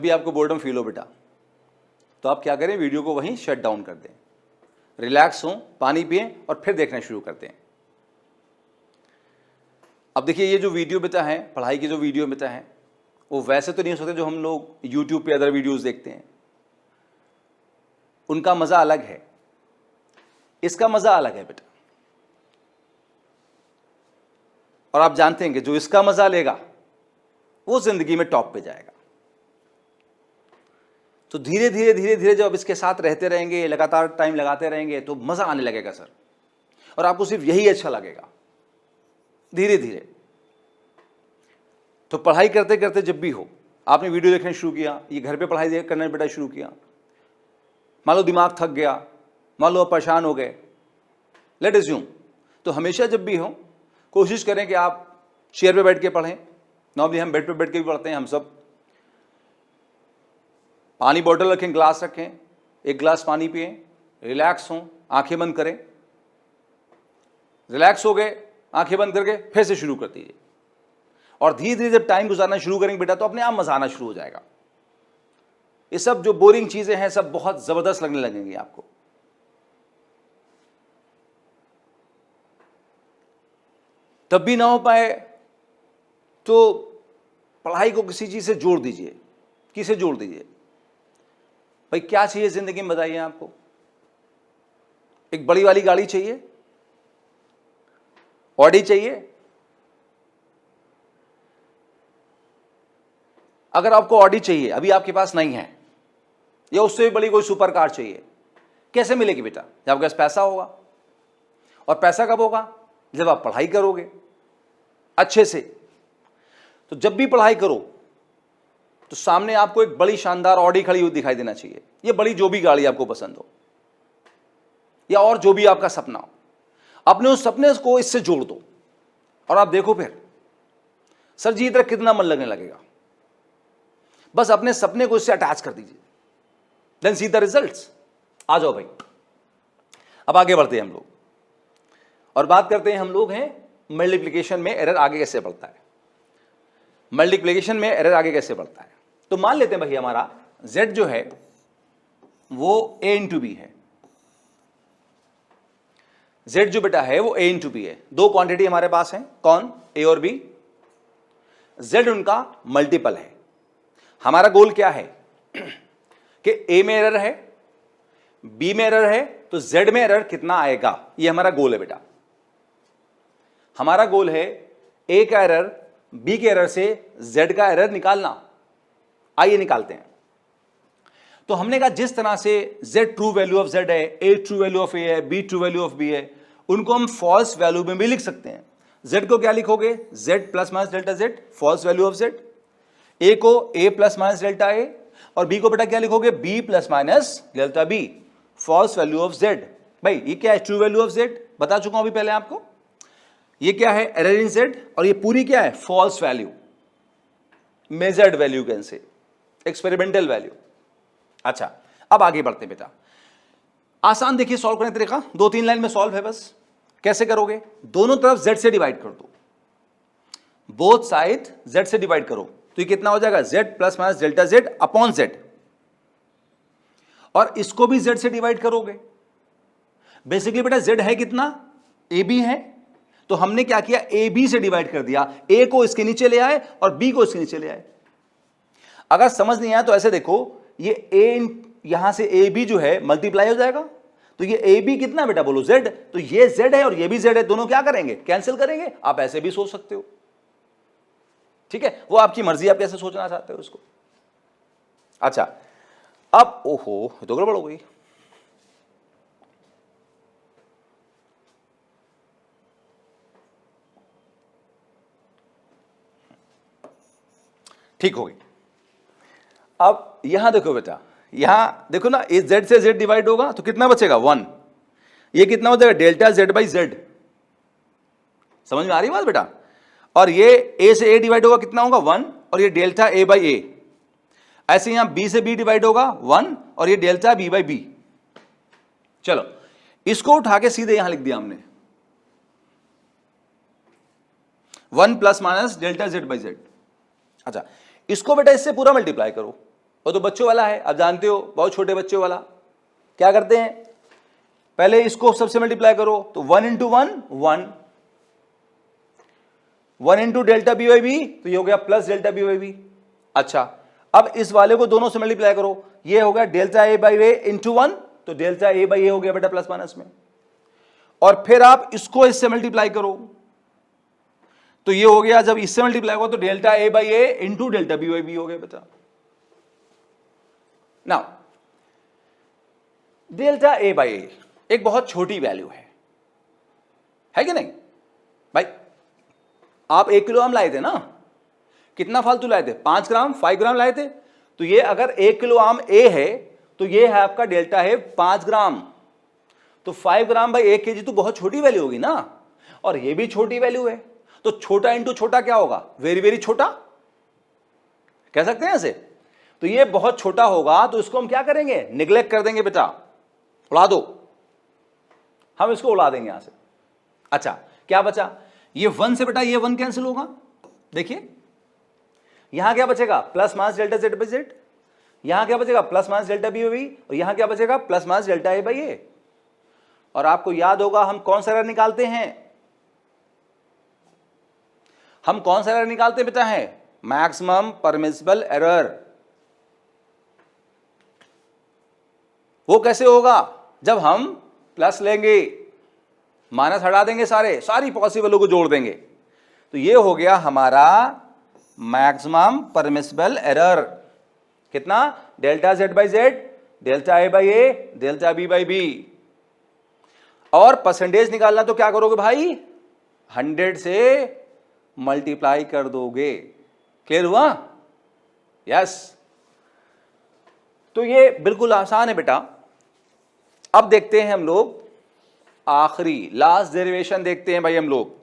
A: भी आपको बोर्डम फील हो बेटा, तो आप क्या करें, वीडियो को वहीं शट डाउन कर दें, रिलैक्स हों, पानी पिएं और फिर देखना शुरू कर दें। अब देखिए ये जो वीडियो बेटा है, पढ़ाई की जो वीडियो बेटा है, वो वैसे तो नहीं हो सकते जो हम लोग यूट्यूब पे अदर वीडियोस देखते हैं, उनका मजा अलग है, इसका मजा अलग है बेटा। और आप जानते हैं कि जो इसका मजा लेगा वो जिंदगी में टॉप पे जाएगा। तो धीरे धीरे धीरे धीरे जब आप इसके साथ रहते रहेंगे, लगातार टाइम लगाते रहेंगे, तो मजा आने लगेगा सर, और आपको सिर्फ यही अच्छा लगेगा धीरे धीरे। तो पढ़ाई करते करते जब भी हो, आपने वीडियो देखना शुरू किया, ये घर पे पढ़ाई करना बेटा शुरू किया, मान लो दिमाग थक गया, मान लो आप परेशान हो गए, लेट अज्यूम, तो हमेशा जब भी हो कोशिश करें कि आप चेयर पे बैठ के पढ़ें। नॉर्मली हम बेड पे बैठ के भी पढ़ते हैं, हम सब। पानी बॉटल रखें, ग्लास रखें, एक ग्लास पानी पिएं, रिलैक्स हों, आंखें बंद करें, रिलैक्स हो गए, आंखें बंद करके फिर से शुरू कर दीजिए। और धीरे धीरे जब टाइम गुजारना शुरू करेंगे बेटा, तो अपने आप मजा आना शुरू हो जाएगा। ये सब जो बोरिंग चीजें हैं सब बहुत जबरदस्त लगने लगेंगी आपको। तब भी ना हो पाए तो पढ़ाई को किसी चीज से जोड़ दीजिए। किसे जोड़ दीजिए भाई? क्या चाहिए जिंदगी में बताइए आपको? एक बड़ी वाली गाड़ी चाहिए, ऑडी चाहिए? अगर आपको ऑडी चाहिए, अभी आपके पास नहीं है, या उससे भी बड़ी कोई सुपर कार चाहिए, कैसे मिलेगी बेटा? जब आपके पास पैसा होगा। और पैसा कब होगा? जब आप पढ़ाई करोगे अच्छे से। तो जब भी पढ़ाई करो तो सामने आपको एक बड़ी शानदार ऑडी खड़ी हुई दिखाई देना चाहिए, ये बड़ी जो भी गाड़ी आपको पसंद हो, या और जो भी आपका सपना हो, अपने उस सपने को इससे जोड़ दो और आप देखो फिर सर जी इधर कितना मन लगने लगेगा। बस अपने सपने को इससे अटैच कर दीजिए, देन सी द रिजल्ट्स। आ जाओ भाई, अब आगे बढ़ते हैं हम लोग और बात करते हैं हम लोग हैं मल्टीप्लिकेशन में एरर आगे कैसे बढ़ता है। मल्टीप्लिकेशन में एरर आगे कैसे बढ़ता है? तो मान लेते हैं भाई हमारा z जो है वो a इंटू बी है। z जो बेटा है वो a इंटू बी है। दो क्वांटिटी हमारे पास है, कौन? a और b। z उनका मल्टीपल है। हमारा गोल क्या है कि a में एरर है, b में एरर है, तो z में एरर कितना आएगा, ये हमारा गोल है बेटा। हमारा गोल है a का एरर b के एरर से z का एरर निकालना। आइए निकालते हैं। तो हमने कहा जिस तरह से z true value of z है, a true value of a है, b true value of b है, उनको हम फॉल्स वैल्यू में भी लिख सकते हैं। z को क्या लिखोगे? z plus minus delta z, false value of z। a को a plus minus delta a, और b को बेटा क्या लिखोगे? b plus minus delta b, false value of z। भाई ये क्या है? ट्रू वैल्यू ऑफ z, बता चुका हूं अभी पहले आपको। ये क्या है? एरर इन z, और ये पूरी क्या है? False value, measured value can say, experimental value. अच्छा अब आगे बढ़ते हैं बेटा। आसान देखिए सॉल्व करने का तरीका, 2-3 लाइन में सॉल्व है बस। कैसे करोगे? दोनों तरफ z से डिवाइड कर दो, बोथ साइड z से डिवाइड करो, तो ये कितना हो जाएगा? z plus minus delta z upon z। और इसको भी z से डिवाइड करोगे। बेसिकली बेटा z है कितना? ab है, तो हमने क्या किया? ab से डिवाइड कर दिया, a को इसके नीचे ले आए और b को इसके नीचे ले आए। अगर समझ नहीं आया तो ऐसे देखो, ये a यहां से ab जो है मल्टीप्लाई हो जाएगा, तो ये ab कितना बेटा बोलो? z। तो ये z है और ये भी z है, दोनों क्या करेंगे? कैंसिल करेंगे। आप ऐसे भी सोच सकते हो, ठीक है, वो आपकी मर्जी, आप कैसे सोचना चाहते हो उसको। अच्छा अब ओहो तो गड़बड़ हो गई। ठीक हो गई। अब यहां देखो बेटा, यहां देखो ना, ये z से z डिवाइड होगा तो कितना बचेगा? 1। ये कितना हो जाएगा? Delta z by z। समझ में आ रही बात बेटा? और ये a से a डिवाइड होगा, कितना होगा? 1, और ये डेल्टा a बाई a। ऐसे यहां b से b डिवाइड होगा 1, और ये डेल्टा b बाई b। चलो इसको उठा के सीधे यहां लिख दिया हमने, 1 plus minus delta Z by Z. अच्छा, इसको बेटा इससे पूरा मल्टीप्लाई करो, वो तो बच्चों वाला है, आप जानते हो, बहुत छोटे बच्चों वाला। क्या करते हैं, पहले इसको सबसे मल्टीप्लाई करो, तो 1 into 1 1, 1 into delta B by B, तो ये हो गया plus delta B by B. अच्छा, अब इस वाले को दोनों से मल्टीप्लाई करो, ये हो गया delta A by A into 1, तो डेल्टा ए बाई ए हो गया बेटा प्लस माइनस में। और फिर आप इसको इससे मल्टीप्लाई करो, तो ये हो गया, जब इससे मल्टीप्लाई होगा तो delta A by A into delta B by B हो गया बेटा। Now delta A by A एक बहुत छोटी वैल्यू है कि नहीं भाई? आप 1 किलो आम लाए थे ना, कितना फालतू लाए थे, 5 ग्राम 5 ग्राम लाए थे, तो ये अगर 1 किलो आम ए है तो ये है आपका डेल्टा है 5 ग्राम, तो 5 ग्राम बाई 1 केजी तो बहुत छोटी वैल्यू होगी ना, और ये भी छोटी वैल्यू है, तो छोटा इंटू छोटा क्या होगा, वेरी वेरी छोटा, कह सकते हैं ऐसे। तो ये बहुत छोटा होगा, तो इसको हम क्या करेंगे, निग्लेक्ट कर देंगे बेटा, उड़ा दो, हम इसको उड़ा देंगे यहां से। अच्छा, क्या बचा, ये 1 से बेटा ये 1 कैंसिल होगा, देखिए यहां क्या बचेगा, plus minus delta Z by z, यहां क्या बचेगा, plus minus delta B by B, और यहां क्या बचेगा, plus minus delta A by a. और आपको याद होगा हम कौन सा एरर निकालते हैं, हम कौन सा एरर निकालते बेटा है, मैक्सिमम परमिसिबल एरर। वो कैसे होगा, जब हम प्लस लेंगे, माइनस हटा देंगे, सारी पॉसिबलों को जोड़ देंगे, तो ये हो गया हमारा मैक्सिमम परमिसिबल एरर। कितना, delta Z by Z, delta A by A, delta B by B. और परसेंटेज निकालना तो क्या करोगे भाई, 100 से मल्टीप्लाई कर दोगे। क्लियर हुआ, यस। तो ये बिल्कुल आसान है बेटा। अब देखते हैं हम लोग आखिरी लास्ट डेरिवेशन देखते हैं भाई हम लोग।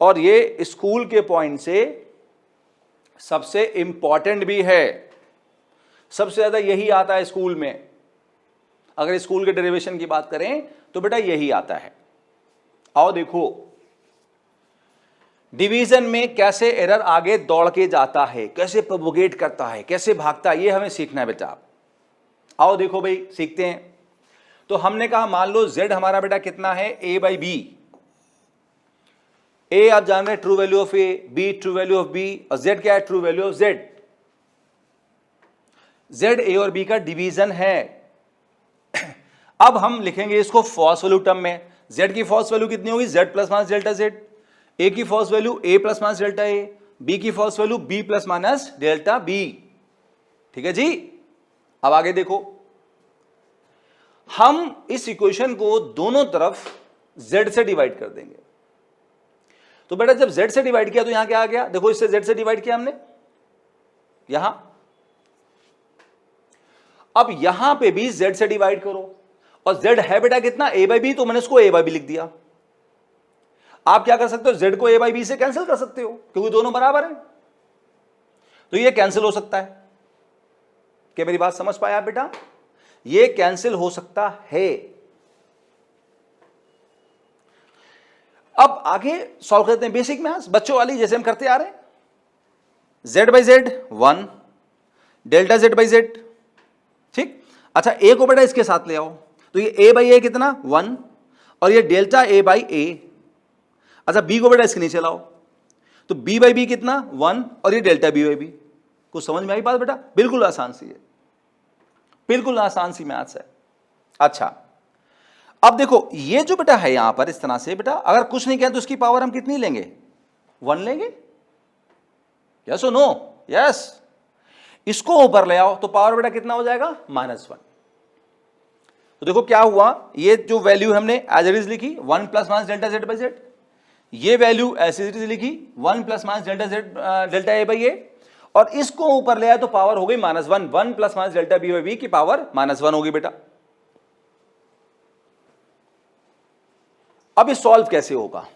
A: और ये स्कूल के पॉइंट से सबसे इंपॉर्टेंट भी है, सबसे ज्यादा यही आता है स्कूल में। अगर स्कूल के डेरिवेशन की बात करें तो बेटा यही आता है। आओ देखो, डिवीजन में कैसे एरर आगे दौड़ के जाता है, कैसे प्रोपोगेट करता है, कैसे भागता है, ये हमें सीखना है बेटा। आओ देखो भाई, सीखते हैं। तो हमने कहा मान लो z हमारा बेटा कितना है, a बाई बी। a आप जान रहे हैं true value of a, b true value of b, और z क्या है, true value of z। z a और b का डिवीजन है। अब हम लिखेंगे इसको फॉल्स वैल्यू टर्म में। z की फॉल्स वैल्यू कितनी होगी, z plus minus delta z, a की false value a plus minus delta a, b की false value b plus minus delta b। ठीक है जी। अब आगे देखो, हम इस इक्वेशन को दोनों तरफ z से डिवाइड कर देंगे। तो बेटा जब z से डिवाइड किया तो यहां क्या आ गया, देखो इससे z से डिवाइड किया हमने यहां, अब यहां पे भी z से डिवाइड करो, और z है बेटा कितना, a बाई बी, तो मैंने इसको a बाई बी लिख दिया। आप क्या कर सकते हो, z को a बाई बी से कैंसिल कर सकते हो, क्योंकि दोनों बराबर हैं, तो ये कैंसिल हो सकता है। क्या मेरी बात समझ पाया बेटा, ये कैंसिल हो सकता है। अब आगे सॉल्व करते हैं बेसिक मैथ्स बच्चों वाली, जैसे हम करते आ रहे हैं। z by Z 1, delta z by Z, ठीक। अच्छा, a को बेटा इसके साथ ले आओ, तो ये a बाई ए कितना 1, और ये डेल्टा a बाई ए। अच्छा, b को बेटा इसके नीचे लाओ, तो b बाई बी कितना 1, और ये डेल्टा b बाई बी। कुछ समझ में आई बात बेटा, बिल्कुल आसान सी है, बिल्कुल आसान सी मैथ्स है। अच्छा, अब देखो ये जो बेटा है यहां पर इस तरह से बेटा, अगर कुछ नहीं किया तो इसकी पावर हम कितनी लेंगे, 1 लेंगे, यस और नो, यस। इसको ऊपर ले आओ तो पावर बेटा कितना हो जाएगा, -1। तो देखो क्या हुआ, ये जो वैल्यू हमने एज इट इज लिखी 1 plus minus delta Z by z, ये वैल्यू एज इट इज लिखी 1 plus minus delta z delta A by a, और इसको ऊपर ले आया तो पावर हो गई -1, 1 plus minus delta B by B की पावर -1 होगी बेटा। अब ये सॉल्व कैसे होगा,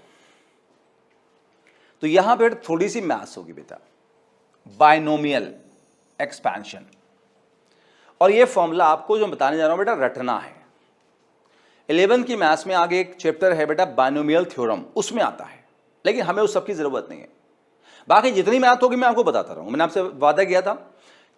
A: तो यहां पर थोड़ी सी मैथ्स होगी बेटा, बायनोमियल एक्सपेंशन। और ये फॉर्मूला आपको जो बताने जा रहा हूं बेटा रटना है। 11th की मैथ्स में आगे एक चैप्टर है बेटा बायनोमियल थ्योरम, उसमें आता है। लेकिन हमें उस सब की जरूरत नहीं है। बाकी जितनी मैथ होगी मैं आपको बताता रहूंगा। मैंने आपसे वादा किया था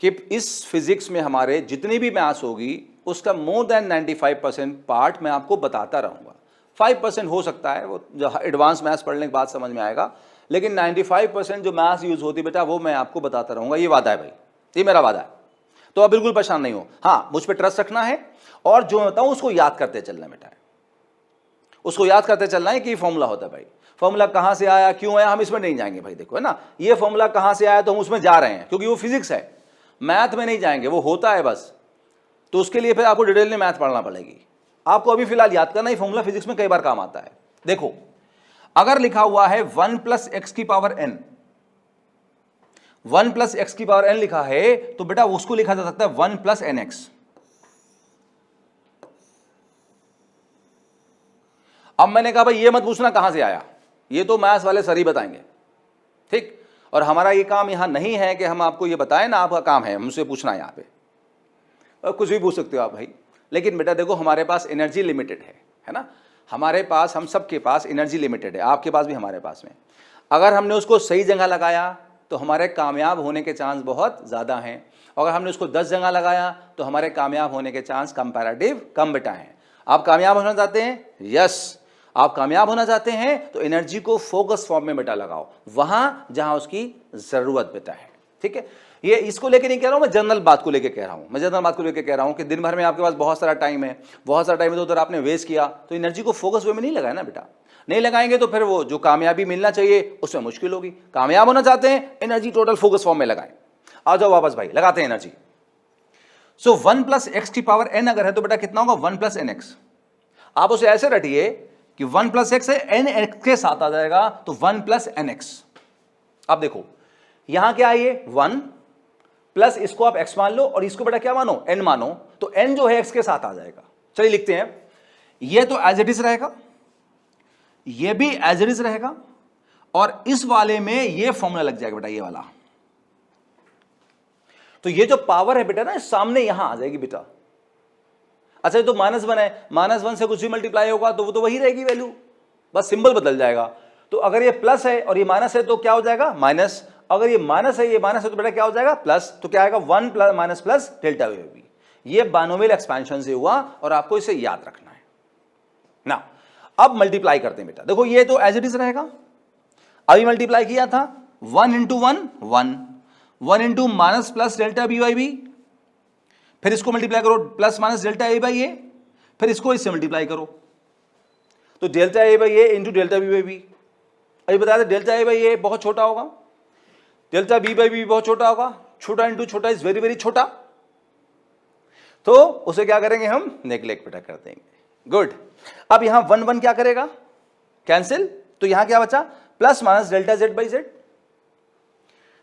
A: कि इस फिजिक्स में हमारे जितनी भी मैथ्स होगी उसका मोर देन 95% पार्ट मैं आपको बताता रहूंगा। 5% हो सकता है, वो जो एडवांस मैथ्स पढ़ने के बाद समझ में आएगा, लेकिन 95% जो मैथ्स यूज होती बेटा वो मैं आपको बताता रहूंगा। ये वादा है भाई, ये मेरा वादा है, तो आप बिल्कुल परेशान नहीं हो। हाँ, मुझ पर ट्रस्ट रखना है और जो मैं बताऊं उसको याद करते चलना बेटा, उसको याद करते चलना है कि फॉर्मूला होता है भाई। फॉर्मूला कहां से आया, क्यों आया, हम इसमें नहीं जाएंगे भाई। देखो है ना, ये फॉर्मूला कहां से आया तो हम उसमें जा रहे हैं क्योंकि वो फिजिक्स है, मैथ में नहीं जाएंगे, वो होता है बस। तो उसके लिए फिर आपको डिटेल में मैथ पढ़ना पड़ेगी। आपको अभी फिलहाल याद करना ही फॉर्मूला फिजिक्स में कई बार काम आता है। देखो, अगर लिखा हुआ है 1 + x की पावर n, 1 + x की पावर n लिखा है तो बेटा उसको लिखा जा सकता है 1 + nx। अब मैंने कहा भाई ये मत पूछना कहां से आया, ये तो मैथ्स वाले सर ही बताएंगे, ठीक। और हमारा ये काम यहां नहीं है कि हम आपको ये बताएं ना, आपका काम है हमसे पूछना यहां पे, और कुछ भी पूछ सकते हो आप भाई। लेकिन बेटा देखो, हमारे पास एनर्जी लिमिटेड है ना, हमारे पास, हम सबके पास एनर्जी लिमिटेड है, आपके पास भी हमारे पास में। अगर हमने उसको सही जगह लगाया तो हमारे कामयाब होने के चांस बहुत ज़्यादा हैं, अगर हमने उसको 10 जगह लगाया तो हमारे कामयाब होने के चांस कंपैरेटिव कम बेटा हैं। आप कामयाब होना चाहते हैं, यस, आप कामयाब होना चाहते हैं तो एनर्जी को फोकस फॉर्म में बेटा लगाओ, वहां जहां उसकी जरूरत बेटा है, ठीक है। ये इसको लेके नहीं कह रहा हूं मैं, जनरल बात को लेके कह रहा हूं, मैं जनरल बात को लेके कह रहा हूं कि दिन भर में आपके पास बहुत सारा टाइम है, बहुत सारा टाइम इधर आपने वेस्ट किया, तो एनर्जी को फोकस वे में नहीं लगाया ना बेटा। नहीं लगाएंगे तो फिर वो जो कामयाबी मिलना चाहिए उसमें मुश्किल होगी। कामयाब होना चाहते हैं, एनर्जी टोटल फोकस फॉर्म में लगाएं। आ जाओ वापस भाई, लगाते हैं एनर्जी। सो 1 + x की पावर n अगर है तो बेटा कितना होगा, 1 + nx। आप उसे ऐसे रटिए कि 1 + x है, nx के साथ आ जाएगा तो 1 + nx। अब देखो यहां क्या है, ये 1 प्लस इसको आप x मान लो और इसको बेटा क्या मानो, n मानो, तो n जो है x के साथ आ जाएगा। चलिए लिखते हैं, ये तो एज इट इज रहेगा, ये भी एज इट इज रहेगा, और इस वाले में ये फॉर्मूला लग जाएगा बेटा, ये वाला। तो ये जो पावर है बेटा ना सामने यहां आ जाएगी बेटा। अच्छा ये तो -1 है, -1 से कुछ भी मल्टीप्लाई होगा तो वो तो वही रहेगी वैल्यू, बस सिंबल बदल जाएगा। तो अगर ये प्लस है और ये माइनस है तो क्या हो जाएगा, माइनस। अगर ये माइनस है, ये माइनस है तो बेटा क्या हो जाएगा, प्लस। तो क्या आएगा, 1 + -+ डेल्टा वी बी। ये बाइनोमियल एक्सपेंशन से हुआ और आपको इसे याद रखना है ना। अब मल्टीप्लाई करते हैं बेटा, देखो ये तो एज इट इज रहेगा, अभी मल्टीप्लाई किया था 1 × 1 1, 1 × -+ डेल्टा बी बाई बी, फिर इसको मल्टीप्लाई करो +- डेल्टा ए बाई ए, फिर इसको इससे मल्टीप्लाई करो तो delta A by A into delta B by B. अभी बताया था डेल्टा ए बाई ए बहुत छोटा होगा, डेल्टा बी बाई बी बहुत छोटा होगा, छोटा इंटू छोटा इज वेरी वेरी छोटा, तो उसे क्या करेंगे हम, नेग्लेक्ट बेटा कर देंगे। गुड। अब यहां 1 1 क्या करेगा, कैंसिल, तो यहां क्या बचा, +- डेल्टा जेड बाई जेड।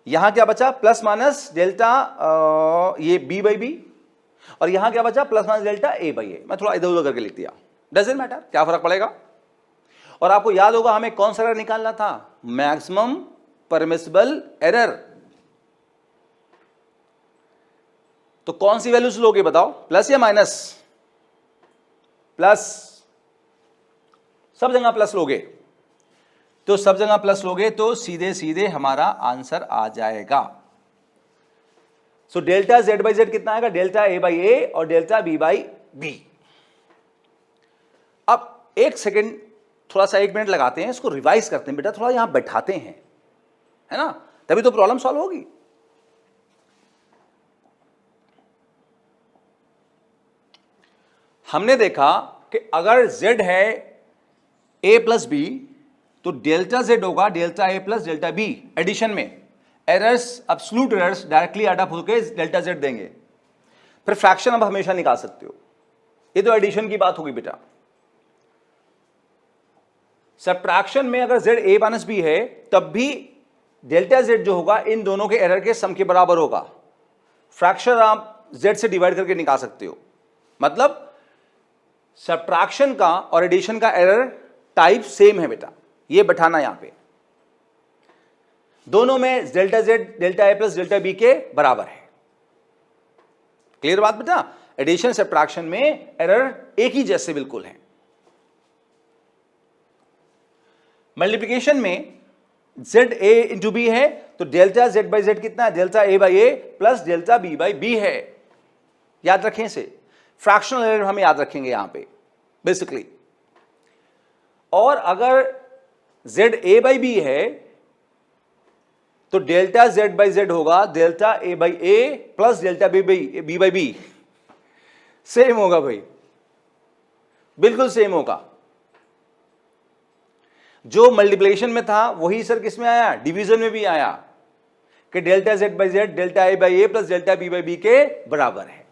A: यहां क्या बचा, +- डेल्टा ये बी बाई बी, और यहां क्या बचा, +- डेल्टा ए बाई ए। मैं थोड़ा इधर उधर करके लिख दिया, डजंट मैटर, क्या फर्क पड़ेगा। और आपको याद होगा हमें कौन सा एरर निकालना था, मैक्सिमम परमिसिबल एरर। तो कौन सी वैल्यूज लोगे बताओ, प्लस या माइनस, प्लस, सब जगह प्लस लोगे, तो सब जगह प्लस लोगे तो सीधे सीधे हमारा आंसर आ जाएगा। So delta Z by Z कितना आएगा, डेल्टा ए बाई ए और डेल्टा बी बाई बी। अब एक सेकेंड, थोड़ा सा 1 मिनट लगाते हैं, इसको रिवाइज करते हैं बेटा, थोड़ा यहां बैठाते हैं, है ना, तभी तो प्रॉब्लम सॉल्व होगी। हमने देखा कि अगर z है a + b तो डेल्टा z होगा delta a + delta b। Addition में errors, absolute errors directly add up होकर डेल्टा z देंगे। फिर फ्रैक्शन अब हमेशा निकाल सकते हो, ये तो एडिशन की बात होगी बेटा। सब्ट्रैक्शन में अगर z a - b है तब भी डेल्टा z जो होगा इन दोनों के एरर के सम के बराबर होगा। फ्रैक्शन आप z से डिवाइड करके निकाल सकते हो, मतलब सब्ट्रैक्शन का और एडिशन का एरर टाइप सेम है बेटा, ये बैठाना यहां पे। दोनों में delta z delta a + delta b के बराबर है। क्लियर बात बेटा, एडिशन सब्ट्रैक्शन में एरर एक ही जैसे बिल्कुल है। मल्टीप्लिकेशन में जेड ए इंटू बी है तो डेल्टा जेड बाई जेड कितना है, delta A by A plus delta B by B है। याद रखें इसे, फ्रैक्शनल एरर हम याद रखेंगे यहां पे बेसिकली। और अगर जेड ए बाई बी है तो डेल्टा जेड बाई जेड होगा delta A by A plus delta B by B. Same होगा भाई, बिल्कुल सेम होगा। जो मल्टीप्लिकेशन में था वही सर किस में आया, डिवीजन में भी आया कि delta Z by Z delta A by A plus delta B by B के बराबर है।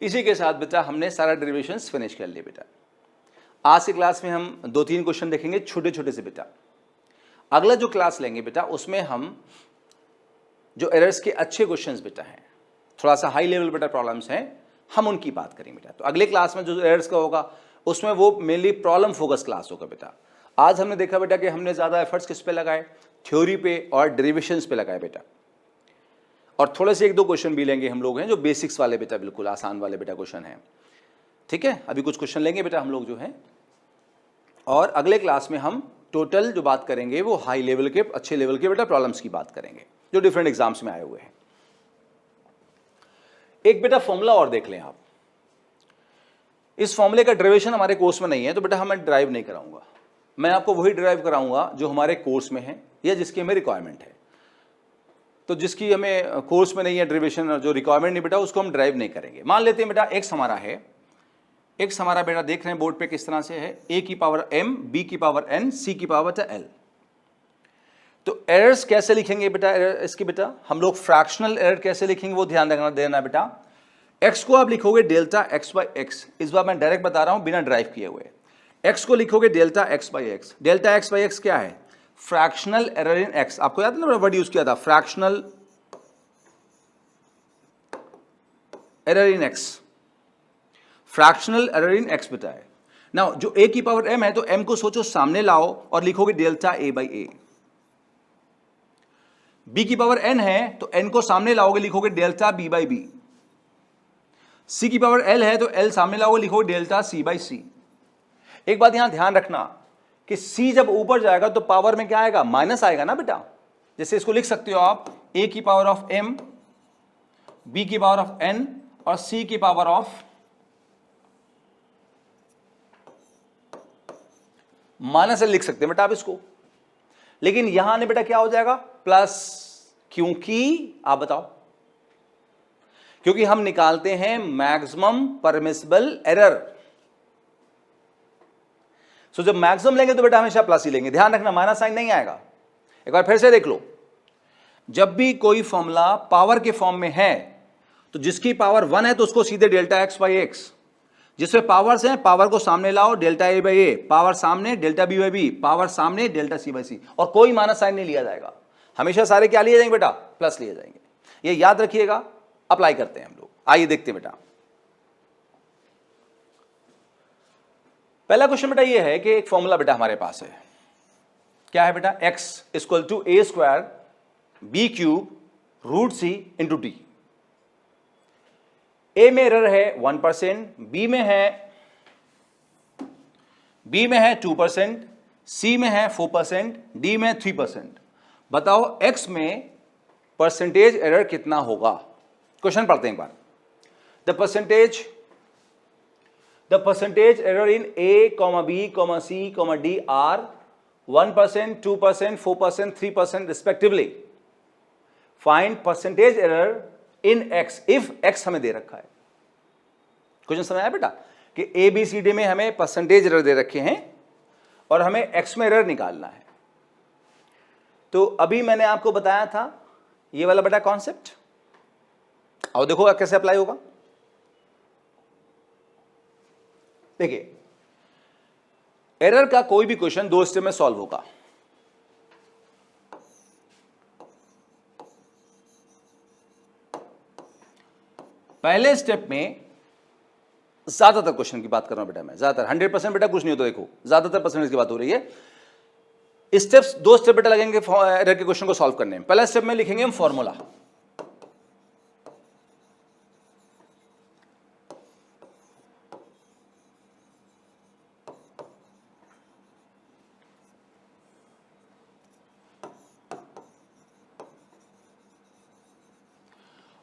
A: इसी के साथ बेटा हमने सारा डेरिवेशंस फिनिश कर लिए बेटा। आज की क्लास में हम 2-3 क्वेश्चन देखेंगे छोटे छोटे से बेटा। अगला जो क्लास लेंगे बेटा उसमें हम जो एरर्स के अच्छे क्वेश्चंस बेटा हैं, थोड़ा सा हाई लेवल बेटा प्रॉब्लम्स हैं, हम उनकी बात करेंगे बेटा। तो अगले क्लास में जो एरर्स का होगा उसमें वो मेनली प्रॉब्लम फोकस क्लास होगा बेटा। आज हमने देखा बेटा कि हमने ज़्यादा एफर्ट्स किस पे लगाए, थ्योरी पे और डेरिवेशंस पे लगाए बेटा। और थोड़े से 1-2 क्वेश्चन भी लेंगे हम लोग हैं जो बेसिक्स वाले बेटा, बिल्कुल आसान वाले बेटा क्वेश्चन हैं। ठीक है, अभी कुछ क्वेश्चन लेंगे बेटा हम लोग जो हैं, और अगले क्लास में हम टोटल जो बात करेंगे वो हाई लेवल के, अच्छे लेवल के बेटा प्रॉब्लम्स की बात करेंगे जो डिफरेंट एग्जाम्स में आए हुए हैं। एक बेटा फॉर्मूला और देख लें आप। इस फॉर्मूले का डेरिवेशन हमारे कोर्स में नहीं है तो बेटा मैं ड्राइव नहीं कराऊंगा, मैं आपको वही ड्राइव कराऊंगा जो हमारे कोर्स में है या जिसकी हमें रिक्वायरमेंट है। तो जिसकी हमें कोर्स में नहीं है डेरिवेशन और जो रिक्वायरमेंट नहीं बेटा उसको हम ड्राइव नहीं करेंगे। मान लेते हैं बेटा एक्स हमारा है, एक्स हमारा बेटा देख रहे हैं बोर्ड पे किस तरह से है, ए की पावर m, बी की पावर n, सी की पावर l। तो एरर्स कैसे लिखेंगे बेटा, इसकी बेटा हम लोग फ्रैक्शनल एरर कैसे लिखेंगे वो ध्यान रखना देना बेटा। x को आप लिखोगे डेल्टा x बाई एक्स, इस बार मैं डायरेक्ट बता रहा हूं बिना ड्राइव किए हुए। x को लिखोगे delta x by x, delta x by x क्या है, फ्रैक्शनल एरर इन x। आपको याद है ना वर्ड यूज किया था, fractional error in x, fractional error in x बेटा है ना। जो a की पावर m है तो m को सोचो सामने लाओ और लिखोगे delta a by A. b की पावर n है तो n को सामने लाओगे लिखोगे delta b by B. c की पावर l है तो l सामने लाओगे लिखोगे डेल्टा c बाई सी। एक बात यहां ध्यान रखना कि c जब ऊपर जाएगा तो पावर में क्या आएगा, माइनस आएगा ना बेटा। जैसे इसको लिख सकते हो आप a की पावर ऑफ m, b की पावर ऑफ n और c की पावर ऑफ माइनस लिख सकते हैं बेटा आप इसको, लेकिन यहां आने बेटा क्या हो जाएगा, प्लस। क्योंकि आप बताओ, क्योंकि हम निकालते हैं मैक्सिमम परमिसिबल एरर। सो जब मैक्सिमम लेंगे तो बेटा हमेशा प्लस ही लेंगे, ध्यान रखना माइनस साइन नहीं आएगा। एक बार फिर से देख लो, जब भी कोई फॉर्मूला पावर के फॉर्म में है तो जिसकी पावर 1 है तो उसको सीधे डेल्टा एक्स बाई एक्स, जिसमें पावर्स हैं पावर को सामने लाओ delta A by a, power सामने delta B by b, power सामने डेल्टा सी बाई सी, और कोई माइनस साइन नहीं लिया जाएगा। हमेशा सारे क्या लिए जाएंगे बेटा, प्लस लिए जाएंगे। ये याद रखिएगा, अप्लाई करते हैं हम लोग। आइए देखते हैं बेटा। पहला क्वेश्चन बेटा ये है कि एक फॉर्मूला बेटा हमारे पास है, क्या है बेटा, x equal to a square b cube root c into d. A में एरर है 1%, बी में है 2%, सी में है 4%, डी में 3%। बताओ x में परसेंटेज एरर कितना होगा। क्वेश्चन पढ़ते हैं एक बार। The percentage error in a, b, c, d are 1%, 2%, 4%, 3% respectively. Find percentage error in x if x हमें दे रखा है। क्वेश्चन समझ आया बेटा कि a, b, c, d में हमें परसेंटेज एरर दे रखे हैं और हमें x में एरर निकालना है। तो अभी मैंने आपको बताया था ये वाला बेटा कॉन्सेप्ट, और देखो कैसे अप्लाई होगा। देखिए, एरर का कोई भी क्वेश्चन 2 स्टेप में सॉल्व होगा। पहले स्टेप में ज्यादातर क्वेश्चन की बात कर रहा हूं बेटा मैं, ज्यादातर 100% बेटा कुछ नहीं होता, देखो ज्यादातर परसेंटेज की बात हो रही है। स्टेप्स 2 स्टेप बेटा लगेंगे एरर के क्वेश्चन को सॉल्व करने में। पहला स्टेप में लिखेंगे हम फॉर्मूला,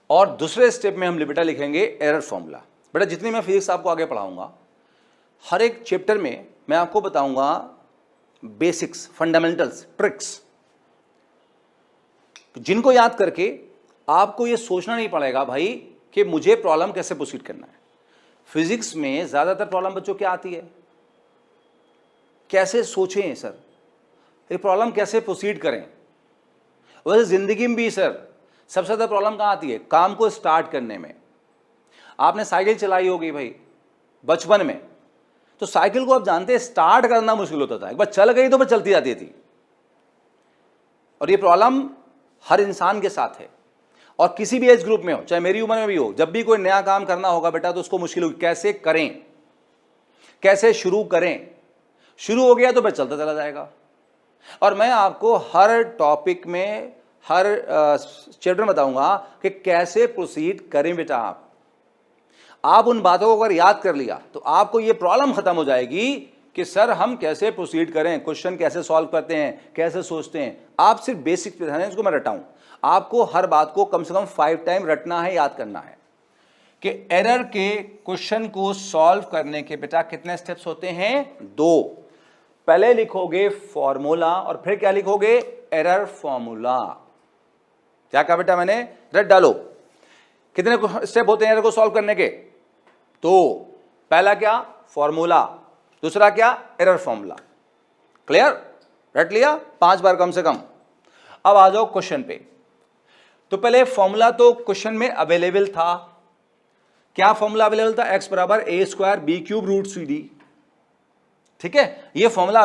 A: और दूसरे स्टेप में हम बेटा लिखेंगे एरर फॉर्मूला। बेटा जितनी मैं फिजिक्स आपको आगे पढ़ाऊंगा, हर एक चैप्टर में मैं आपको बताऊंगा बेसिक्स, फंडामेंटल्स, ट्रिक्स, जिनको याद करके आपको ये सोचना नहीं पड़ेगा भाई कि मुझे प्रॉब्लम कैसे प्रोसीड करना है। फिजिक्स में ज्यादातर प्रॉब्लम बच्चों क्या आती है, कैसे सोचें सर, ये प्रॉब्लम कैसे प्रोसीड करें। वैसे जिंदगी में भी सर सबसे ज्यादा प्रॉब्लम कहां आती है, काम को स्टार्ट करने में। आपने साइकिल चलाई होगी भाई बचपन में, तो साइकिल को आप जानते हैं स्टार्ट करना मुश्किल होता था, एक बार चल गई तो फिर चलती जाती थी। और ये प्रॉब्लम हर इंसान के साथ है, और किसी भी एज ग्रुप में हो, चाहे मेरी उम्र में भी हो, जब भी कोई नया काम करना होगा बेटा तो उसको मुश्किल होगी, कैसे करें, कैसे शुरू करें। शुरू हो गया तो फिर चलता चला जाएगा। और मैं आपको हर टॉपिक में, हर चैप्टर में बताऊंगा कि कैसे प्रोसीड करें बेटा। आप उन बातों को अगर याद कर लिया तो आपको ये प्रॉब्लम खत्म हो जाएगी कि सर हम कैसे प्रोसीड करें, क्वेश्चन कैसे सॉल्व करते हैं, कैसे सोचते हैं। आप सिर्फ बेसिक पे ध्यान दें, इसको मैं रटाऊं। आपको हर बात को कम से कम 5 टाइम रटना है, याद करना है कि एरर के क्वेश्चन को सॉल्व करने के बेटा कितने स्टेप्स होते हैं, 2। पहले लिखोगे फॉर्मूला और फिर क्या लिखोगे, एरर फॉर्मूला। क्या कहा बेटा मैंने, रट डालो। कितने स्टेप होते हैं एरर को सॉल्व करने के, तो पहला क्या, फॉर्मूला, दूसरा क्या, एरर फॉर्मूला। क्लियर, रट लिया 5 बार कम से कम। अब आ जाओ क्वेश्चन पे। तो पहले फॉर्मूला तो क्वेश्चन में अवेलेबल था। क्या फॉर्मूला अवेलेबल था, x बराबर a² b³ रूट CD। ठीक है, ये फॉर्मूला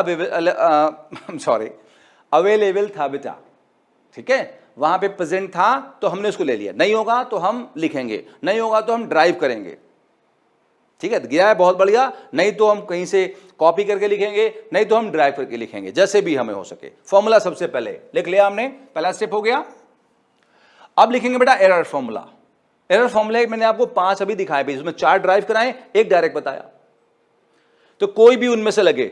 A: अवेलेबल था बेटा। ठीक है, वहां पे प्रेजेंट था तो हमने उसको ले लिया। नहीं होगा तो हम लिखेंगे, नहीं होगा तो हम ड्राइव करेंगे। ठीक है, गया है, बहुत बढ़िया। नहीं तो हम कहीं से कॉपी करके लिखेंगे, नहीं तो हम ड्राइव करके लिखेंगे, जैसे भी हमें हो सके। फॉर्मूला सबसे पहले लिख लिया हमने, पहला स्टेप हो गया। अब लिखेंगे बेटा एरर फॉर्मूला। एरर फॉर्मूला मैंने आपको 5 अभी दिखाए, भी उसमें 4 ड्राइव कराए, 1 डायरेक्ट बताया। तो कोई भी उनमें से लगे,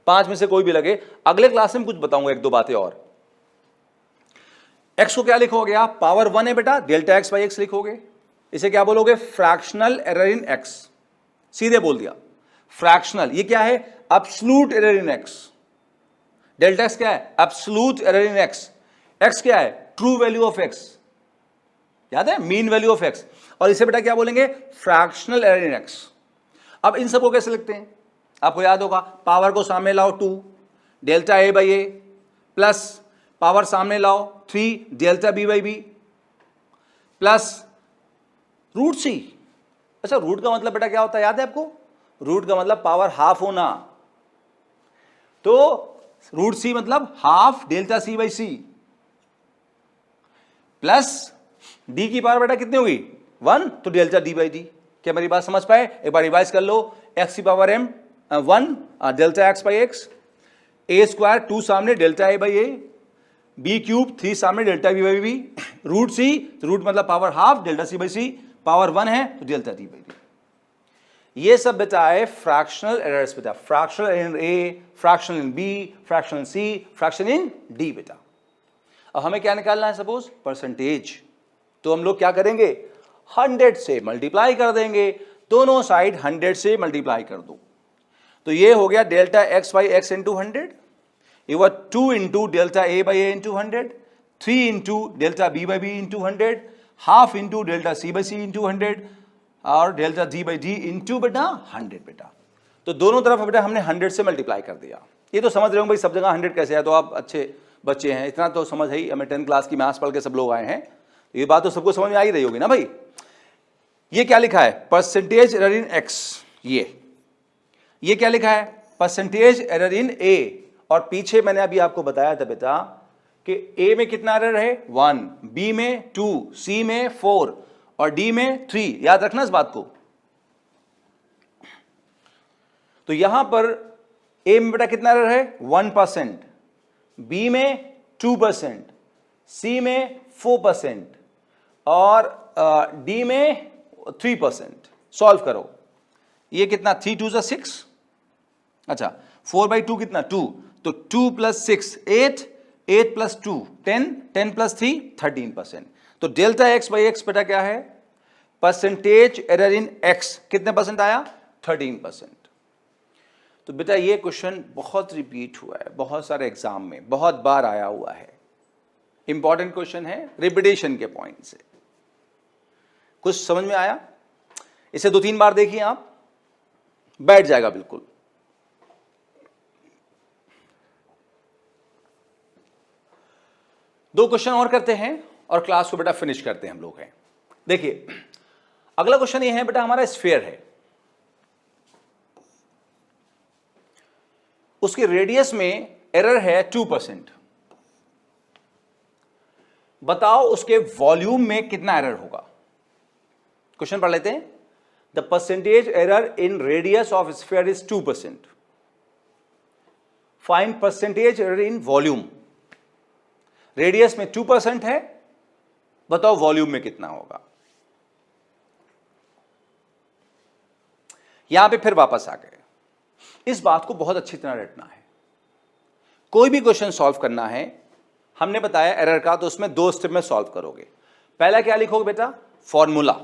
A: 5 में से कोई भी लगे, अगले क्लास में कुछ बताऊंगा 1-2 बातें और। x को क्या लिखोगे आप, पावर 1 है बेटा, डेल्टा x बाई एक्स लिखोगे। इसे क्या बोलोगे, फ्रैक्शनल एरर इन x। सीधे बोल दिया फ्रैक्शनल। ये क्या है, absolute error in x। Delta x क्या है, absolute error in x। x क्या है, ट्रू वैल्यू ऑफ x, याद है, मीन वैल्यू ऑफ x। और इसे बेटा क्या बोलेंगे, फ्रैक्शनल एरर इन x। अब इन सबको कैसे लिखते हैं, आपको याद होगा, पावर को सामने लाओ 2 delta a by a, plus power सामने लाओ 3 delta b by b, plus root c। अच्छा, रूट का मतलब बेटा क्या होता है, याद है आपको, रूट का मतलब पावर हाफ होना। तो रूट c मतलब half delta c by c, plus d की पावर बेटा कितनी होगी, 1, तो डेल्टा d बाई d। क्या मेरी बात समझ पाए, एक बार रिवाइज कर लो। x की power m 1 delta x by x, a² 2 सामने delta a by a, b³ 3 सामने delta b by b, root c, root मतलब power half delta c by c, power 1 है तो डेल्टा d बाई d। ये सब बेटा है फ्रैक्शनल एरर्स बेटा, fractional in a, fractional in b, fractional in c, fractional in d बेटा। अब हमें क्या निकालना है, सपोज परसेंटेज। तो हम लोग क्या करेंगे, 100 से मल्टीप्लाई कर देंगे, दोनों साइड 100 से मल्टीप्लाई कर दो। तो ये हो गया delta x by x into 100, ये हुआ 2 into delta a by a into 100, 3 into delta b by b into 100, half into delta c by c into 100, और delta d by d into बेटा 100 बेटा। तो दोनों तरफ बेटा हमने 100 से मल्टीप्लाई कर दिया। ये तो समझ रहे हो भाई, सब जगह 100 कैसे है, तो आप अच्छे बच्चे हैं, इतना तो समझ है ही। हमें 10 क्लास की मैथ्स पढ़ के सब लोग आए हैं, ये बात तो सबको समझ में आ ही रही होगी ना भाई। ये क्या लिखा है, परसेंटेज एरर इन x। ये क्या लिखा है, परसेंटेज एरर इन a। और पीछे मैंने अभी आपको बताया था बेटा कि a में कितना एरर है, 1, b में 2, c में 4 और d में 3। याद रखना इस बात को। तो यहां पर a में बेटा कितना एरर है, 1%, b में 2%, c में 4% और d में 3%। सॉल्व करो, ये कितना, 3 2 6, अच्छा 4 बाई 2 कितना 2, तो 2 प्लस 6 8, 8 प्लस 2 10, 10 प्लस 3 13%। तो तो डेल्टा एक्स बाई एक्स बेटा क्या है, परसेंटेज एरर इन एक्स, कितने परसेंट आया, 13%। तो बेटा ये क्वेश्चन बहुत रिपीट हुआ है, बहुत सारे एग्जाम में बहुत बार आया हुआ है, इंपॉर्टेंट क्वेश्चन है, रिपीटेशन के पॉइंट से। कुछ समझ में आया? इसे 2-3 बार देखिए आप, बैठ जाएगा बिल्कुल। दो क्वेश्चन और करते हैं और क्लास को बेटा फिनिश करते हैं हम लोग हैं। देखिए अगला क्वेश्चन ये है बेटा, हमारा स्फीयर है, उसके रेडियस में एरर है 2%। बताओ उसके वॉल्यूम में कितना एरर होगा। क्वेश्चन पढ़ लेते हैं। The percentage error in radius of sphere is 2%। Find percentage error in volume. Radius में 2% है, बताओ वॉल्यूम में कितना होगा। यहां पे फिर वापस आ गए। इस बात को बहुत अच्छी तरह रटना है। कोई भी क्वेश्चन सॉल्व करना है, हमने बताया एरर का, तो उसमें 2 स्टेप में सॉल्व करोगे। पहला क्या लिखोगे बेटा, फॉर्मूला,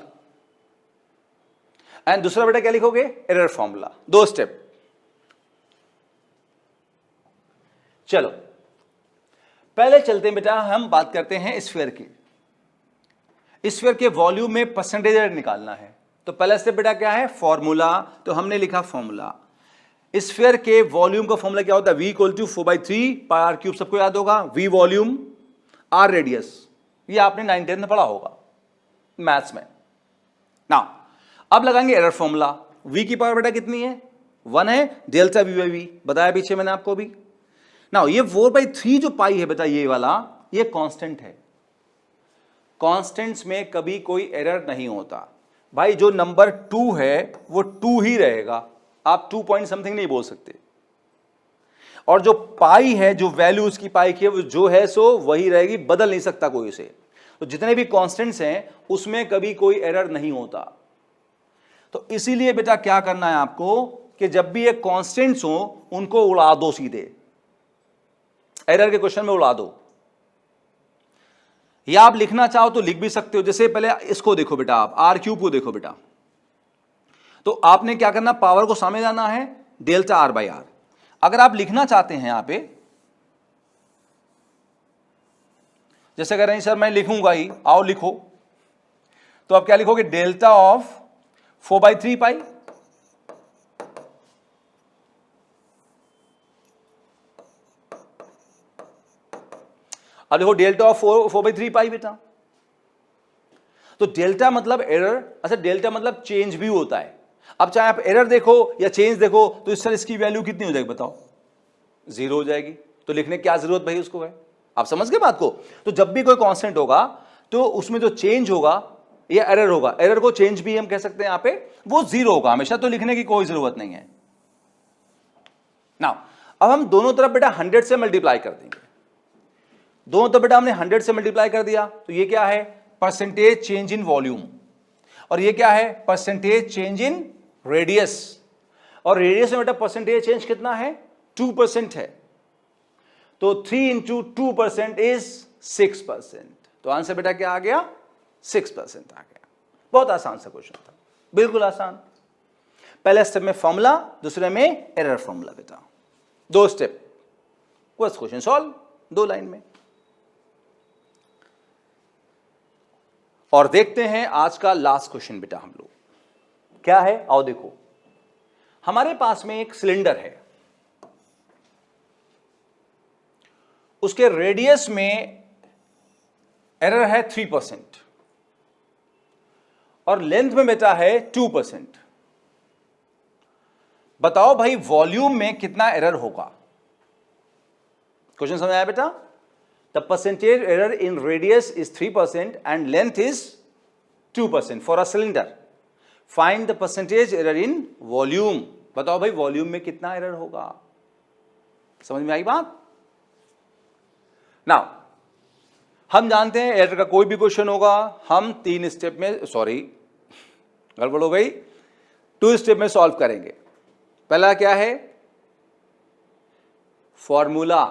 A: एंड दूसरा बेटा क्या लिखोगे, एरर फॉर्मूला। 2 स्टेप। चलो पहले चलते हैं बेटा, हम बात करते हैं स्फीयर की। स्फीयर के वॉल्यूम में परसेंटेज एरर निकालना है। तो पहला स्टेप बेटा क्या है, फॉर्मूला। तो हमने लिखा फॉर्मूला। स्फीयर के वॉल्यूम का फॉर्मूला क्या होता है, v = 4/3 पाई आर क्यूब। सबको याद होगा, v वॉल्यूम, r रेडियस। ये आपने 9th-10th में पढ़ा होगा मैथ्स में ना। अब लगाएंगे एरर फॉर्मूला। v की पावर बेटा कितनी है, 1 है, डेल्टा v बाई v बताया पीछे मैंने आपको भी ना। ये 4/3 जो पाई है बेटा, ये वाला, ये कांस्टेंट है। कांस्टेंट्स में कभी कोई एरर नहीं होता भाई। जो नंबर 2 है वो 2 ही रहेगा, आप 2 पॉइंट समथिंग नहीं बोल सकते। और जो पाई है, जो वैल्यू उसकी पाई की है, वो जो है सो वही रहेगी, बदल नहीं सकता कोई उसे। तो जितने भी कांस्टेंट्स हैं उसमें कभी कोई एरर नहीं होता। तो इसीलिए बेटा क्या करना है आपको कि जब भी ये कांस्टेंट्स हो उनको उड़ा दो सीधे, एरर के क्वेश्चन में उड़ा दो। या आप लिखना चाहो तो लिख भी सकते हो। जैसे पहले इसको देखो बेटा, आप आर क्यूब को देखो बेटा, तो आपने क्या करना, पावर को सामने लाना है, डेल्टा आर बाई आर। अगर आप लिखना चाहते हैं यहां पे, जैसे कह रहे हैं सर मैं लिखूंगा ही, आओ लिखो, तो आप क्या लिखोगे, डेल्टा ऑफ 4/3 पाई। अब देखो डेल्टा ऑफ 4/3 पाई बेटा। तो डेल्टा मतलब एरर, अच्छा डेल्टा मतलब चेंज भी होता है। अब चाहे आप एरर देखो या चेंज देखो, तो इस तरह इसकी वैल्यू कितनी हो जाएगी बताओ, 0 हो जाएगी। तो लिखने की क्या जरूरत भाई उसको है, आप समझ गए बात को। तो जब भी कोई कांस्टेंट होगा तो उसमें जो चेंज होगा या एरर होगा, एरर को चेंज भी हम कह सकते हैं यहां पे, वो 0 होगा हमेशा। तो लिखने की कोई जरूरत नहीं है ना। अब हम दोनों तरफ बेटा 100 से मल्टीप्लाई कर देंगे। दोनों तरफ बेटा हमने 100 से मल्टीप्लाई कर दिया, तो ये क्या है, परसेंटेज चेंज इन वॉल्यूम। और ये क्या है, परसेंटेज चेंज इन रेडियस। और रेडियस में बेटा परसेंटेज चेंज कितना है, 2% है। तो 3 × 2% इज 6%। तो आंसर बेटा क्या आ गया, 6% आ गया। बहुत आसान सा क्वेश्चन था, बिल्कुल आसान। पहले स्टेप में फॉर्मूला, दूसरे में एरर फॉर्मूला बेटा, 2 स्टेप, बस क्वेश्चन सॉल्व 2 लाइन में। और देखते हैं आज का लास्ट क्वेश्चन बेटा हम लोग क्या है, आओ देखो। हमारे पास में एक सिलेंडर है, उसके रेडियस में एरर है 3% और लेंथ में बेटा है 2%। बताओ भाई वॉल्यूम में कितना एरर होगा। क्वेश्चन समझ आया बेटा। The percentage error in radius is 3% and length is 2% for a cylinder. Find the percentage error in volume. बताओ भाई वॉल्यूम में कितना एरर होगा। समझ में आई बात। नाउ हम जानते हैं एरर का कोई भी क्वेश्चन होगा, हम 3 स्टेप में, सॉरी गड़बड़ हो गई, 2 स्टेप में सॉल्व करेंगे। पहला क्या है, फॉर्मूला।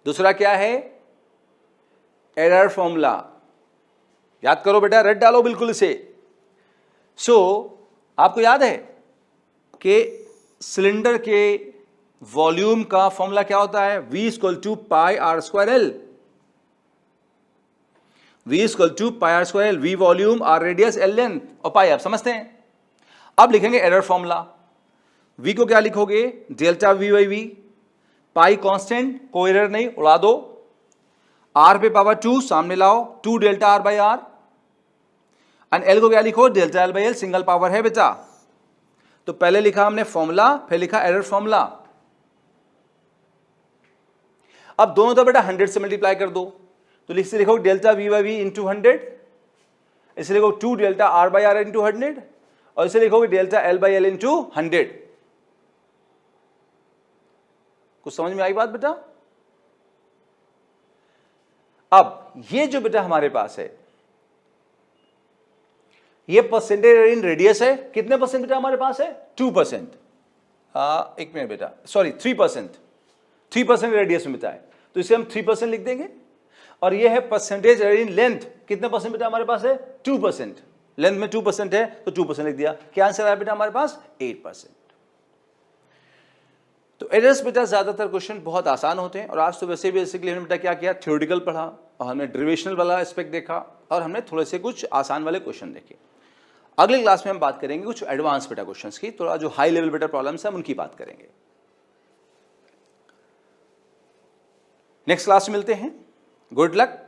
A: दूसरा क्या है, एरर फॉर्मूला। याद करो बेटा, रट डालो बिल्कुल इसे। आपको याद है कि सिलेंडर के वॉल्यूम का फॉर्मूला क्या होता है? V = pi R square L. V = pi R square L. V volume, R radius, L length, और पाई आप समझते हैं। अब लिखेंगे एरर फॉर्मूला। V को क्या लिखोगे? Delta V by V। Pi constant, कोई एरर नहीं, उड़ा दो। R पे पावर 2 सामने लाओ, 2 delta R by R। And L को क्या लिखो? Delta L by L, single power है बेटा। तो पहले लिखा हमने फॉर्मूला, फिर लिखा एरर फॉर्मूला। अब दोनों तो बेटा 100 से मल्टीप्लाई कर दो, तो लिखो delta V by V into 100, इसे लिखो 2 delta R by R into 100, और इसे लिखोगे delta L by L into 100। कुछ समझ में आई बात बेटा? अब ये जो बेटा हमारे पास है, ये परसेंटेज इन रेडियस है। कितने परसेंट बेटा हमारे पास है? 2%। एक मिनट बेटा, सॉरी 3%। 3% रेडियस में बेटा है, तो इसे हम 3% लिख देंगे। और ये है परसेंटेज इन लेंथ। कितने परसेंट बेटा हमारे पास है? 2%। लेंथ में 2% है तो 2% लिख दिया। क्या आंसर आया बेटा हमारे पास? 8%। तो एरर्स बेटा ज्यादातर क्वेश्चन बहुत आसान होते हैं, और आज तो वैसे भी बेसिकली हमने बेटा क्या किया, थ्योरेटिकल पढ़ा, और हमने डेरिवेशनल वाला एस्पेक्ट देखा, और हमने थोड़े से कुछ आसान वाले क्वेश्चन देखे। अगले क्लास में हम बात करेंगे कुछ एडवांस बेटा क्वेश्चंस की, थोड़ा जो हाई लेवल बेटा प्रॉब्लम्स है हम उनकी बात करेंगे। नेक्स्ट क्लास में मिलते हैं। Good luck.